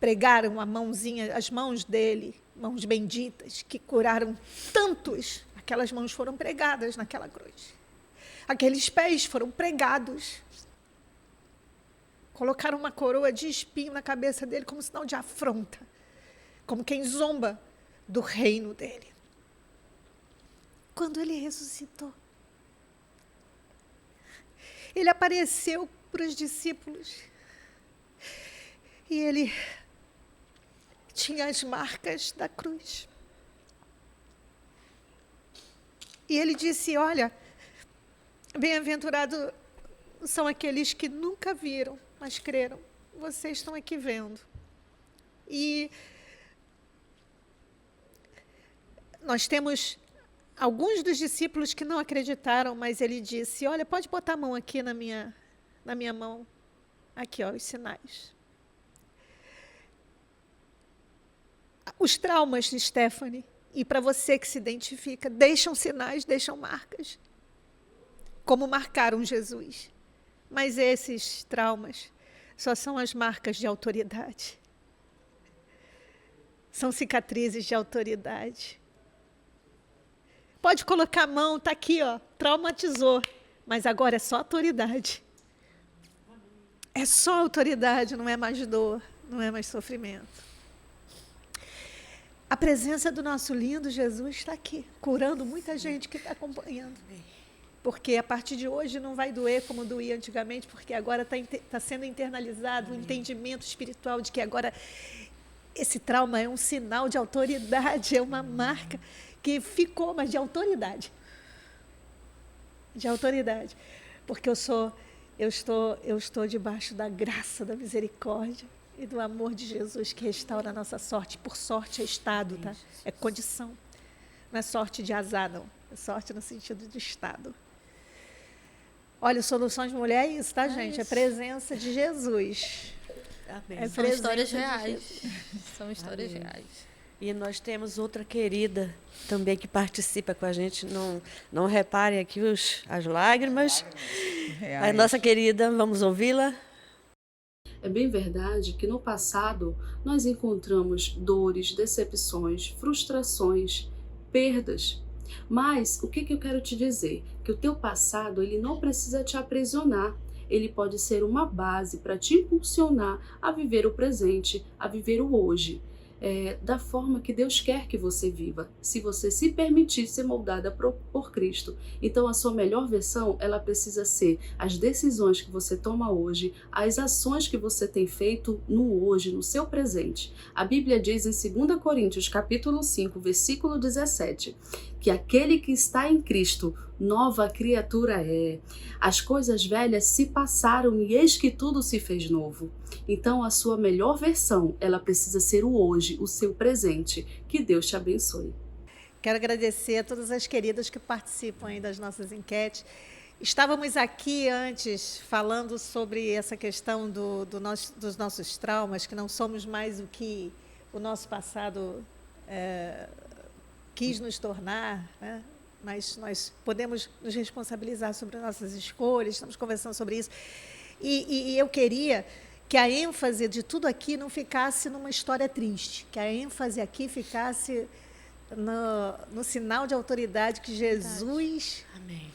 Speaker 1: Pregaram a mãozinha, as mãos dele, mãos benditas, que curaram tantos. Aquelas mãos foram pregadas naquela cruz. Aqueles pés foram pregados. Colocaram uma coroa de espinho na cabeça dele como sinal de afronta. Como quem zomba do reino dele. Quando ele ressuscitou, ele apareceu para os discípulos. E ele tinha as marcas da cruz. E ele disse: olha, bem-aventurado são aqueles que nunca viram, mas creram. Vocês estão aqui vendo. E nós temos alguns dos discípulos que não acreditaram, mas ele disse: olha, pode botar a mão aqui na minha mão. Aqui, ó, os sinais. Os traumas de Stephanie, e para você que se identifica, deixam sinais, deixam marcas, como marcaram Jesus. Mas esses traumas só são as marcas de autoridade. São cicatrizes de autoridade. Pode colocar a mão, está aqui, ó, traumatizou, mas agora é só autoridade. É só autoridade, não é mais dor, não é mais sofrimento. A presença do nosso lindo Jesus está aqui, curando muita gente que está acompanhando. Porque a partir de hoje não vai doer como doía antigamente, porque agora está sendo internalizado o entendimento espiritual de que agora esse trauma é um sinal de autoridade, é uma marca que ficou, mas de autoridade. De autoridade. Porque eu estou debaixo da graça, da misericórdia e do amor de Jesus, que restaura a nossa sorte. Por sorte é estado, tá? É condição. Não é sorte de azar, não. É sorte no sentido de estado. Olha, Soluções de Mulher é isso, tá, gente? É presença de Jesus.
Speaker 2: Amém.
Speaker 1: É
Speaker 4: São histórias
Speaker 1: presença de
Speaker 4: reais. São histórias
Speaker 2: Amém.
Speaker 4: reais.
Speaker 2: E nós temos outra querida também que participa com a gente. Não reparem aqui as lágrimas. A nossa querida, vamos ouvi-la?
Speaker 6: É bem verdade que no passado nós encontramos dores, decepções, frustrações, perdas. Mas o que eu quero te dizer? Que o teu passado ele não precisa te aprisionar. Ele pode ser uma base para te impulsionar a viver o presente, a viver o hoje. Da forma que Deus quer que você viva, se você se permitir ser moldada por Cristo. Então a sua melhor versão, ela precisa ser as decisões que você toma hoje, as ações que você tem feito no hoje, no seu presente. A Bíblia diz em 2 Coríntios, capítulo 5, versículo 17, que aquele que está em Cristo, nova criatura é. As coisas velhas se passaram e eis que tudo se fez novo. Então a sua melhor versão, ela precisa ser o hoje, o seu presente. Que Deus te abençoe.
Speaker 1: Quero agradecer a todas as queridas que participam aí das nossas enquetes. Estávamos aqui antes falando sobre essa questão dos nossos traumas, que não somos mais o que o nosso passado quis nos tornar, né? Mas nós podemos nos responsabilizar sobre as nossas escolhas, estamos conversando sobre isso. E eu queria que a ênfase de tudo aqui não ficasse numa história triste, que a ênfase aqui ficasse no sinal de autoridade que Jesus
Speaker 2: Amém.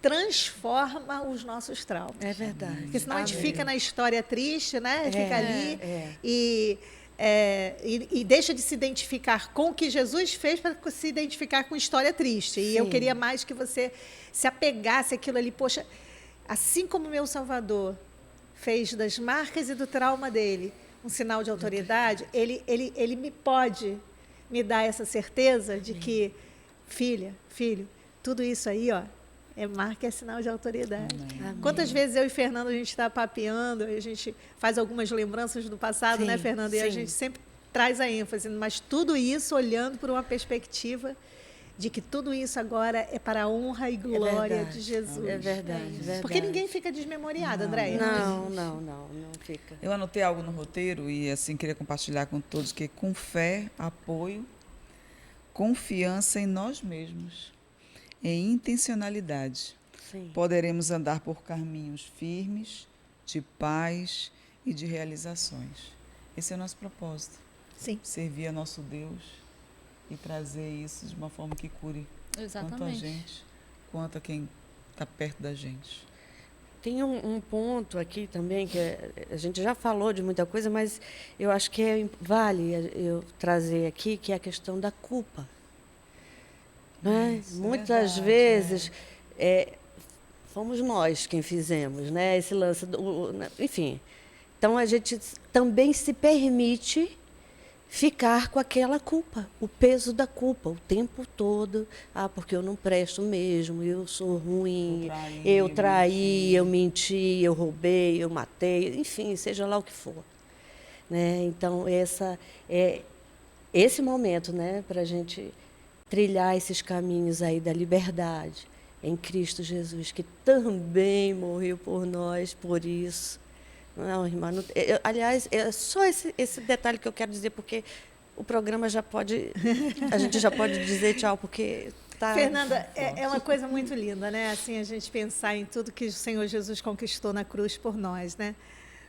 Speaker 1: transforma os nossos traumas.
Speaker 2: É verdade.
Speaker 1: Porque senão a gente
Speaker 2: Amém.
Speaker 1: fica na história triste, né? Fica ali
Speaker 2: é.
Speaker 1: e deixa de se identificar com o que Jesus fez para se identificar com história triste. E eu
Speaker 2: Sim.
Speaker 1: queria mais que você se apegasse àquilo ali. Poxa, assim como o meu Salvador fez das marcas e do trauma dele um sinal de autoridade, ele me pode me dar essa certeza de que, filha, filho, tudo isso aí, ó, é marca, é sinal de autoridade.
Speaker 2: Amém.
Speaker 1: Quantas vezes eu e Fernando a gente está papeando, a gente faz algumas lembranças do passado,
Speaker 2: Sim,
Speaker 1: né, Fernando? E a
Speaker 2: sim.
Speaker 1: gente sempre traz a ênfase, mas tudo isso olhando por uma perspectiva de que tudo isso agora é para a honra e glória
Speaker 2: verdade,
Speaker 1: de Jesus.
Speaker 2: É verdade, verdade.
Speaker 1: Porque ninguém fica desmemoriado, Andréia.
Speaker 2: Não fica.
Speaker 3: Eu anotei algo no roteiro e assim queria compartilhar com todos que com fé, apoio, confiança em nós mesmos, em intencionalidade,
Speaker 2: Sim.
Speaker 3: poderemos andar por caminhos firmes, de paz e de realizações. Esse é o nosso propósito.
Speaker 1: Sim.
Speaker 3: Servir a nosso Deus e trazer isso de uma forma que cure tanto a
Speaker 4: Exatamente.
Speaker 3: gente quanto a quem está perto da gente.
Speaker 2: Tem um ponto aqui também, que a gente já falou de muita coisa, mas eu acho que vale eu trazer aqui, que é a questão da culpa. Não é?
Speaker 3: Isso,
Speaker 2: Muitas
Speaker 3: verdade,
Speaker 2: vezes fomos nós quem fizemos, né? Esse lance, enfim. Então a gente também se permite ficar com aquela culpa, o peso da culpa, o tempo todo. Ah, porque eu não presto mesmo, eu sou ruim, eu traí, eu menti, eu roubei, eu matei, enfim, seja lá o que for. Né? Então, esse momento, né, para a gente trilhar esses caminhos aí da liberdade em Cristo Jesus, que também morreu por nós, por isso. Não, irmã, aliás, é só esse detalhe que eu quero dizer, porque o programa já pode, a gente já pode dizer tchau, porque tá...
Speaker 1: Fernanda, é uma coisa muito linda, né? Assim, a gente pensar em tudo que o Senhor Jesus conquistou na cruz por nós, né?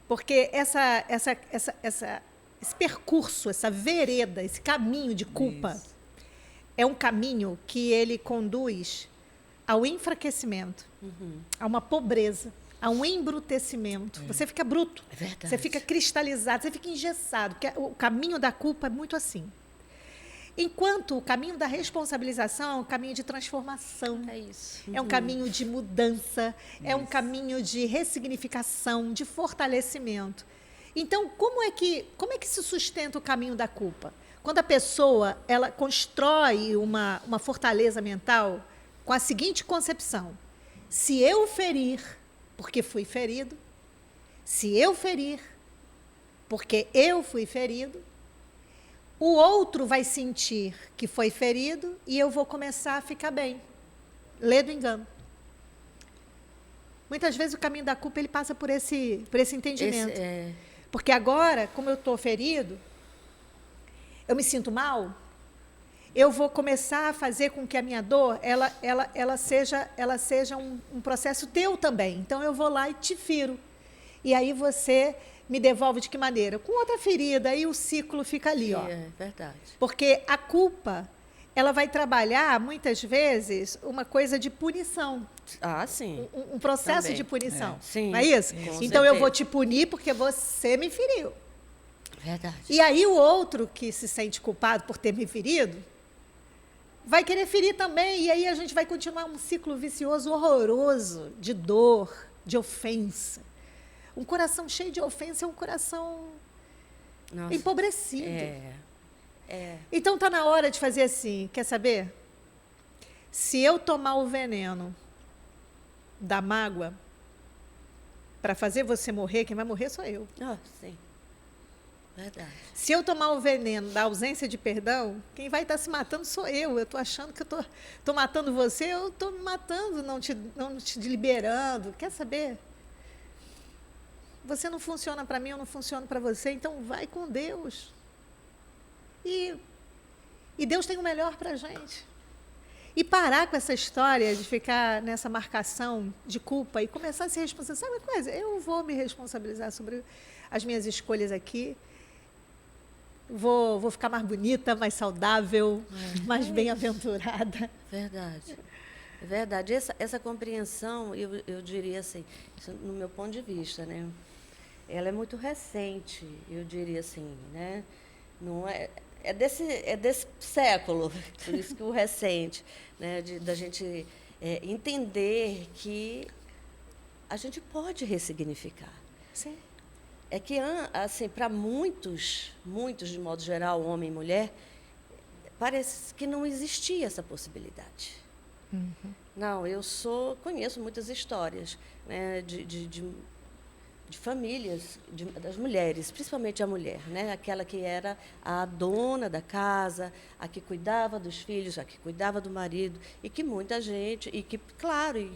Speaker 1: Porque esse percurso, essa vereda, esse caminho de culpa,
Speaker 3: Isso.
Speaker 1: é um caminho que ele conduz ao enfraquecimento, a uma pobreza, a um embrutecimento. Você fica bruto,
Speaker 2: É verdade.
Speaker 1: você fica cristalizado, você fica engessado, porque o caminho da culpa é muito assim. Enquanto o caminho da responsabilização é um caminho de transformação.
Speaker 4: É isso.
Speaker 1: É um caminho de mudança, é um caminho de ressignificação, de fortalecimento. Então, como é que se sustenta o caminho da culpa? Quando a pessoa ela constrói uma fortaleza mental com a seguinte concepção: se eu ferir, porque fui ferido, se eu ferir, porque eu fui ferido, o outro vai sentir que foi ferido e eu vou começar a ficar bem. Lê do engano. Muitas vezes o caminho da culpa ele passa por esse entendimento. Porque agora, como eu estou ferido, eu me sinto mal, eu vou começar a fazer com que a minha dor ela seja um processo teu também. Então, eu vou lá e te firo. E aí você me devolve de que maneira? Com outra ferida, aí o ciclo fica ali. Ó.
Speaker 2: É verdade.
Speaker 1: Porque a culpa, ela vai trabalhar, muitas vezes, uma coisa de punição.
Speaker 2: Ah, sim.
Speaker 1: Um processo
Speaker 2: Também.
Speaker 1: de punição.
Speaker 2: Sim,
Speaker 1: Não é isso?
Speaker 2: com
Speaker 1: Então,
Speaker 2: certeza.
Speaker 1: eu vou te punir porque você me feriu.
Speaker 2: Verdade.
Speaker 1: E aí o outro que se sente culpado por ter me ferido, vai querer ferir também, e aí a gente vai continuar um ciclo vicioso horroroso de dor, de ofensa. Um coração cheio de ofensa é um coração
Speaker 2: Nossa.
Speaker 1: empobrecido.
Speaker 2: É.
Speaker 1: Então está na hora de fazer assim, quer saber? Se eu tomar o veneno da mágoa para fazer você morrer, quem vai morrer sou eu.
Speaker 2: Ah, sim. Verdade.
Speaker 1: Se eu tomar o veneno da ausência de perdão, quem vai estar se matando sou eu. Eu estou achando que eu estou matando você, eu estou me matando, não te liberando. Quer saber? Você não funciona para mim, eu não funciono para você, então vai com Deus. E Deus tem o melhor para a gente. E parar com essa história de ficar nessa marcação de culpa e começar a se responsabilizar. Sabe uma coisa? Eu vou me responsabilizar sobre as minhas escolhas aqui. Vou ficar mais bonita, mais saudável, mais bem-aventurada.
Speaker 2: Verdade. É verdade. Essa compreensão, eu diria assim, isso no meu ponto de vista, né? Ela é muito recente, eu diria assim, né? Não é desse século, por isso que o recente, né? Da gente entender que a gente pode ressignificar.
Speaker 1: Sim.
Speaker 2: É que, assim, para muitos, de modo geral, homem e mulher, parece que não existia essa possibilidade. Não, conheço muitas histórias, né, de de famílias, das mulheres, principalmente a mulher, né? Aquela que era a dona da casa, a que cuidava dos filhos, a que cuidava do marido, e que muita gente, e que, claro,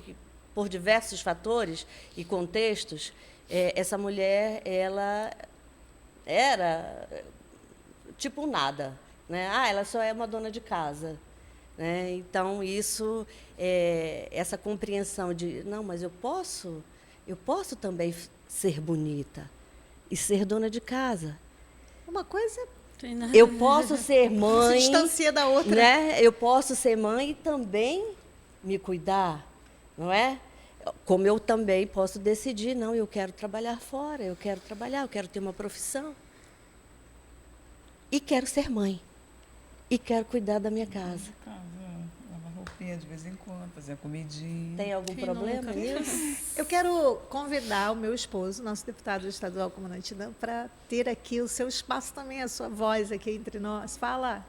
Speaker 2: por diversos fatores e contextos, essa mulher, ela era tipo um nada, né? Ela só é uma dona de casa, né? Então, essa compreensão de, não, mas eu posso também ser bonita e ser dona de casa.
Speaker 1: Uma coisa
Speaker 2: Eu posso ser
Speaker 1: se
Speaker 2: mãe,
Speaker 1: distancia da outra.
Speaker 2: né? Eu posso ser mãe e também me cuidar, não é? Como eu também posso decidir, não, eu quero trabalhar fora, eu quero ter uma profissão. E quero ser mãe. E quero cuidar da minha casa.
Speaker 3: Lavar roupinha de vez em quando, fazer uma comidinha.
Speaker 2: Tem algum problema nisso?
Speaker 1: Eu quero convidar o meu esposo, nosso deputado estadual comandante Dan, para ter aqui o seu espaço também, a sua voz aqui entre nós. Fala.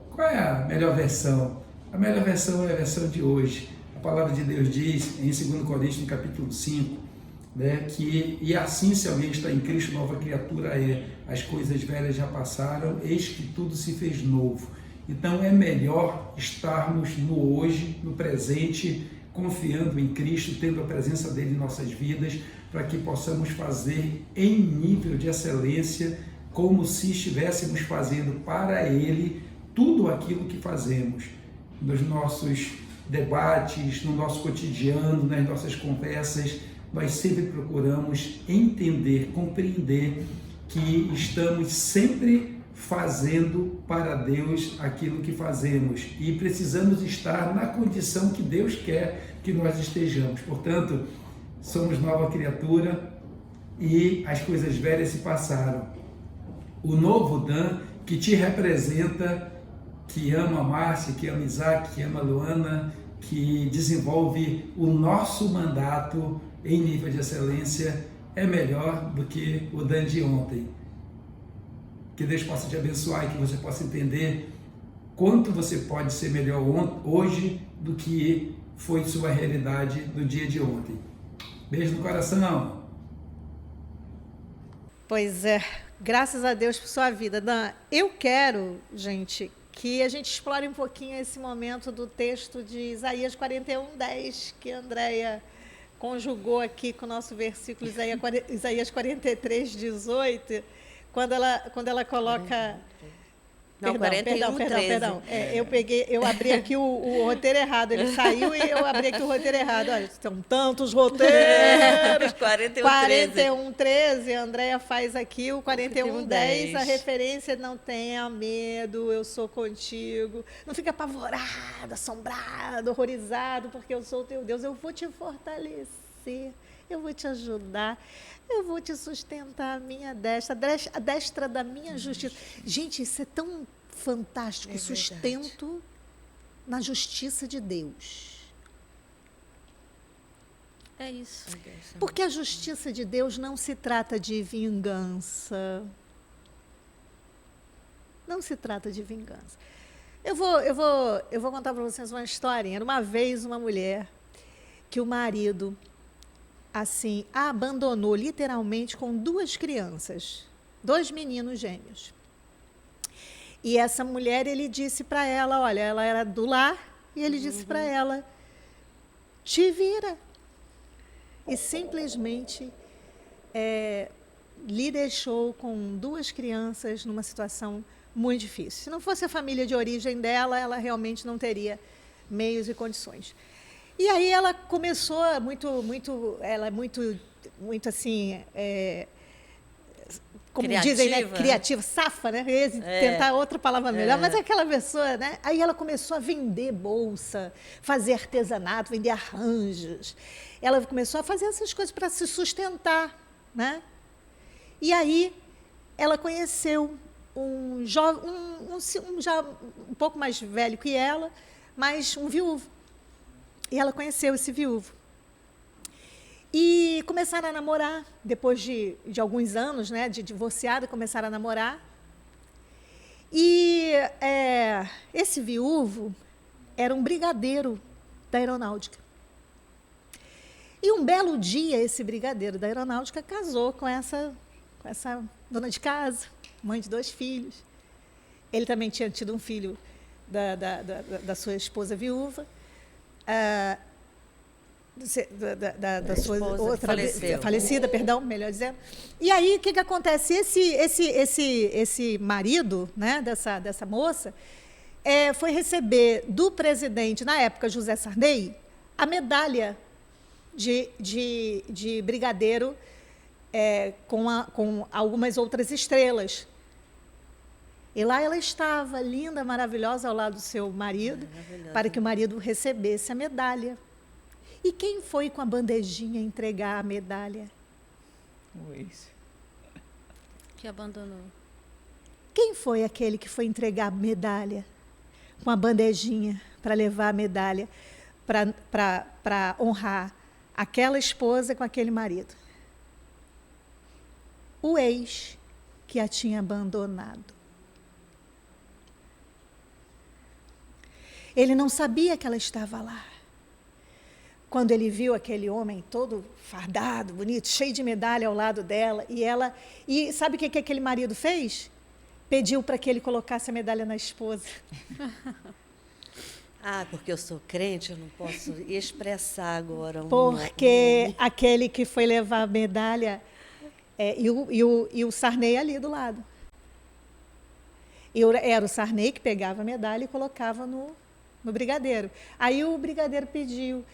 Speaker 7: Qual é a melhor versão? A melhor versão é a versão de hoje. A palavra de Deus diz, em 2 Coríntios, no capítulo 5, né, que, e assim se alguém está em Cristo, nova criatura é. As coisas velhas já passaram, eis que tudo se fez novo. Então é melhor estarmos no hoje, no presente, confiando em Cristo, tendo a presença dele em nossas vidas, para que possamos fazer em nível de excelência, como se estivéssemos fazendo para ele tudo aquilo que fazemos nos nossos debates, no nosso cotidiano, nas nossas conversas. Nós sempre procuramos entender, compreender que estamos sempre fazendo para Deus aquilo que fazemos e precisamos estar na condição que Deus quer que nós estejamos. Portanto, somos nova criatura e as coisas velhas se passaram. O novo Dan, que te representa, que ama a Márcia, que ama Isaac, que ama a Luana, que desenvolve o nosso mandato em nível de excelência, é melhor do que o Dan de ontem. Que Deus possa te abençoar e que você possa entender quanto você pode ser melhor hoje do que foi sua realidade no dia de ontem. Beijo no coração.
Speaker 1: Pois é, graças a Deus por sua vida. Dan, eu quero, gente, que a gente explore um pouquinho esse momento do texto de Isaías 41:10, que a Andréia conjugou aqui com o nosso versículo Isaías 43:18, quando ela coloca...
Speaker 2: Não, 41:13.
Speaker 1: Perdão. Eu abri aqui o roteiro errado. Ele saiu e eu abri aqui o roteiro errado. Olha, são tantos roteiros. 41:13. A Andréia faz aqui o 41:10. A referência: não tenha medo, eu sou contigo. Não fica apavorado, assombrado, horrorizado, porque eu sou o teu Deus. Eu vou te fortalecer. Eu vou te ajudar, eu vou te sustentar a minha destra, a destra da minha justiça. Gente, isso é tão fantástico, sustento na justiça de Deus.
Speaker 4: É isso.
Speaker 1: Porque a justiça de Deus não se trata de vingança. Não se trata de vingança. Eu vou contar para vocês uma história. Era uma vez uma mulher que o marido... assim, a abandonou literalmente com 2 crianças, 2 meninos gêmeos. E essa mulher, ele disse para ela, olha, ela era do lar, e ele disse para ela, te vira. E simplesmente lhe deixou com 2 crianças numa situação muito difícil. Se não fosse a família de origem dela, ela realmente não teria meios e condições. E aí ela começou ela é muito assim, como
Speaker 2: criativa,
Speaker 1: dizem, né? Criativa, safa, né? Tentar outra palavra melhor, mas é aquela pessoa, né? Aí ela começou a vender bolsa, fazer artesanato, vender arranjos. Ela começou a fazer essas coisas para se sustentar, né? E aí ela conheceu um jovem, já um pouco mais velho que ela, mas um viúvo. E ela conheceu esse viúvo. E começaram a namorar, depois de alguns anos, né, de divorciada, começaram a namorar. E esse viúvo era um brigadeiro da aeronáutica. E um belo dia, esse brigadeiro da aeronáutica casou com essa dona de casa, mãe de 2 filhos. Ele também tinha tido um filho da sua esposa viúva, da sua
Speaker 2: esposa
Speaker 1: outra
Speaker 2: faleceu.
Speaker 1: falecida, perdão, melhor dizendo. E aí, o que acontece? Esse marido, né, dessa moça foi receber do presidente, na época, José Sarney, a medalha de brigadeiro com algumas outras estrelas. E lá ela estava, linda, maravilhosa, ao lado do seu marido, para que o marido recebesse a medalha. E quem foi com a bandejinha entregar a medalha?
Speaker 3: O ex.
Speaker 4: Que abandonou.
Speaker 1: Quem foi aquele que foi entregar a medalha com a bandejinha para levar a medalha para honrar aquela esposa com aquele marido? O ex que a tinha abandonado. Ele não sabia que ela estava lá. Quando ele viu aquele homem todo fardado, bonito, cheio de medalha ao lado dela, e sabe o que aquele marido fez? Pediu para que ele colocasse a medalha na esposa.
Speaker 2: Porque eu sou crente, eu não posso expressar agora.
Speaker 1: Porque aquele que foi levar a medalha, e o Sarney ali do lado. Era o Sarney que pegava a medalha e colocava no brigadeiro. Aí o brigadeiro pediu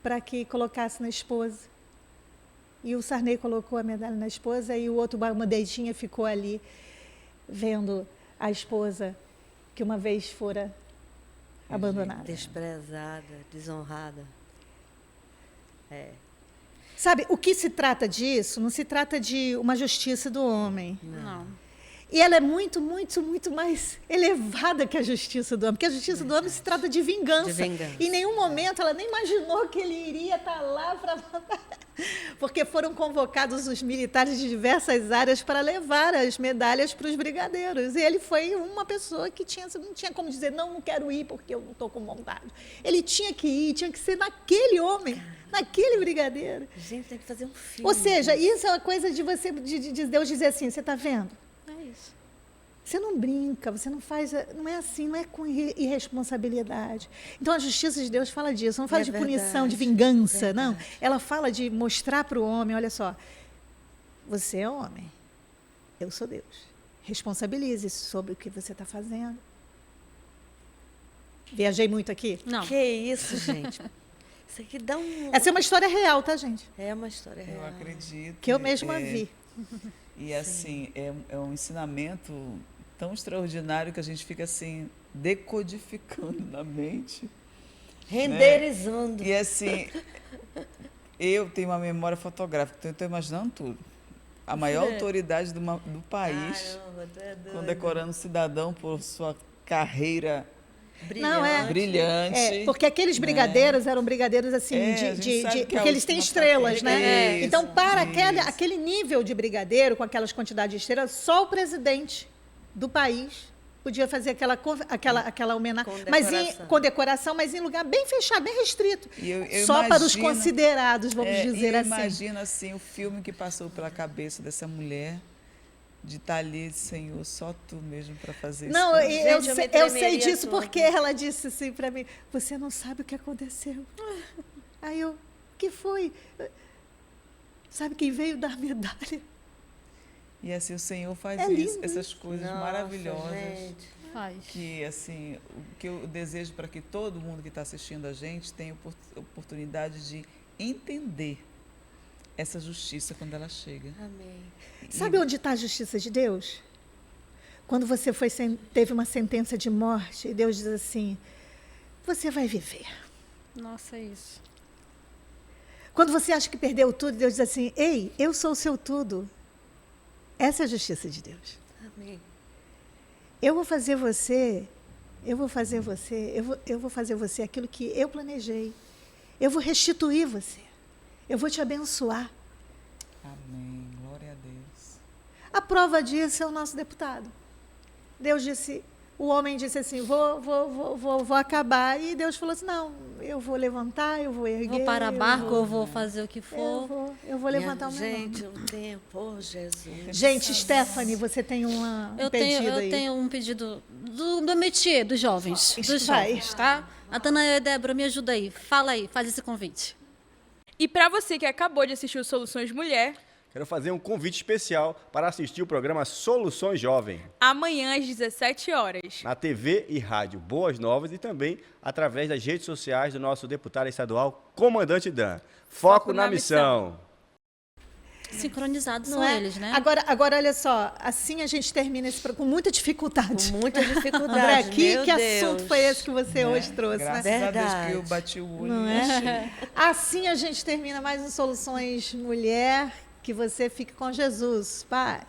Speaker 1: para que colocasse na esposa. E o Sarney colocou a medalha na esposa e o outro bandejinha ficou ali, vendo a esposa que uma vez fora abandonada.
Speaker 2: Desprezada, desonrada.
Speaker 1: Sabe, o que se trata disso? Não se trata de uma justiça do homem.
Speaker 4: Não.
Speaker 1: E ela é muito, muito, muito mais elevada que a justiça do homem. Porque a justiça do homem se trata de vingança. Em nenhum momento ela nem imaginou que ele iria estar lá para... Porque foram convocados os militares de diversas áreas para levar as medalhas para os brigadeiros. E ele foi uma pessoa que não tinha como dizer, não quero ir porque eu não estou com vontade. Ele tinha que ir, tinha que ser naquele homem, naquele brigadeiro.
Speaker 2: Gente, tem que fazer um filme.
Speaker 1: Ou seja, isso é uma coisa de Deus dizer assim, você está vendo?
Speaker 4: É isso.
Speaker 1: Você não brinca, você não faz... Não é assim, não é com irresponsabilidade. Então, a justiça de Deus fala disso. Não fala de punição, de vingança, não. Ela fala de mostrar para o homem, olha só, você é homem, eu sou Deus. Responsabilize-se sobre o que você está fazendo. Viajei muito aqui?
Speaker 4: Não.
Speaker 2: Que isso, gente? Isso aqui dá
Speaker 1: Essa é uma história real, tá, gente?
Speaker 2: É uma história real.
Speaker 3: Eu acredito.
Speaker 1: Que eu mesma vi.
Speaker 3: E assim, é um ensinamento tão extraordinário que a gente fica assim, decodificando na mente.
Speaker 2: Renderizando.
Speaker 3: E assim, eu tenho uma memória fotográfica, então eu estou imaginando tudo. A maior autoridade do país,
Speaker 2: Caramba, tu é doido.
Speaker 3: condecorando o cidadão por sua carreira
Speaker 2: Brilhante.
Speaker 3: brilhante.
Speaker 1: Porque aqueles brigadeiros eram brigadeiros assim,
Speaker 3: a gente sabe que a
Speaker 1: porque eles têm
Speaker 3: última
Speaker 1: estrelas,
Speaker 3: patente.
Speaker 1: né?
Speaker 3: Isso,
Speaker 1: Então, para
Speaker 3: isso.
Speaker 1: aquele nível de brigadeiro, com aquelas quantidades de estrelas, só o presidente do país podia fazer aquela homenagem. Mas em condecoração, mas em lugar bem fechado, bem restrito.
Speaker 3: E eu
Speaker 1: só para os
Speaker 3: imagino-
Speaker 1: considerados, vamos dizer
Speaker 3: eu
Speaker 1: assim.
Speaker 3: imagino assim, o filme que passou pela cabeça dessa mulher, de estar ali, Senhor, só tu mesmo para fazer
Speaker 1: Não,
Speaker 3: isso.
Speaker 2: Gente, eu me
Speaker 1: eu sei
Speaker 2: tremeria
Speaker 1: disso
Speaker 2: toda.
Speaker 1: porque ela disse assim para mim, você não sabe o que aconteceu. Aí eu, o que foi? Sabe quem veio dar medalha?
Speaker 3: E assim, o Senhor faz
Speaker 1: É
Speaker 3: isso,
Speaker 1: lindo
Speaker 3: essas coisas
Speaker 2: Nossa,
Speaker 3: maravilhosas.
Speaker 2: gente.
Speaker 4: Faz.
Speaker 3: Que assim, o que eu desejo para que todo mundo que está assistindo a gente tenha oportunidade de entender essa justiça quando ela chega.
Speaker 2: Amém.
Speaker 1: Sabe onde está a justiça de Deus? Quando você teve uma sentença de morte e Deus diz assim, você vai viver.
Speaker 4: Nossa, é isso.
Speaker 1: Quando você acha que perdeu tudo, Deus diz assim, ei, eu sou o seu tudo. Essa é a justiça de Deus.
Speaker 2: Amém.
Speaker 1: Eu vou fazer você aquilo que eu planejei. Eu vou restituir você. Eu vou te abençoar.
Speaker 3: Amém. Glória a Deus.
Speaker 1: A prova disso é o nosso deputado. Deus disse, o homem disse assim, vou acabar. E Deus falou assim, não, eu vou levantar, eu vou erguer.
Speaker 4: Vou parar barco, eu vou fazer o que
Speaker 1: eu
Speaker 4: for.
Speaker 1: vou levantar o meu
Speaker 2: Gente,
Speaker 1: nome.
Speaker 2: o tempo, oh, Jesus.
Speaker 1: Gente, Stephanie, você tem um pedido aí.
Speaker 4: Eu tenho um pedido do métier dos jovens. Dos
Speaker 1: Vai.
Speaker 4: jovens, tá? Natanael e Débora, me ajuda aí. Fala aí, faz esse convite.
Speaker 8: E para você que acabou de assistir o Soluções Mulher,
Speaker 9: Quero fazer um convite especial para assistir o programa Soluções Jovem,
Speaker 8: amanhã às 17 horas.
Speaker 9: na TV e rádio Boas Novas e também através das redes sociais do nosso deputado estadual, Comandante Dan. Foco na missão.
Speaker 4: Sincronizados
Speaker 1: Não
Speaker 4: são
Speaker 1: é?
Speaker 4: eles, né?
Speaker 1: Agora, olha só, assim a gente termina esse programa com muita dificuldade.
Speaker 2: Com muita dificuldade.
Speaker 1: André,
Speaker 2: meu
Speaker 1: que
Speaker 2: Deus.
Speaker 1: assunto foi esse que você hoje trouxe,
Speaker 3: Graças
Speaker 1: né?
Speaker 3: a Deus que eu
Speaker 2: Verdade.
Speaker 3: bati o olho.
Speaker 1: Não
Speaker 3: e achei.
Speaker 1: é? Assim a gente termina mais um Soluções Mulher. Que você fique com Jesus. Paz.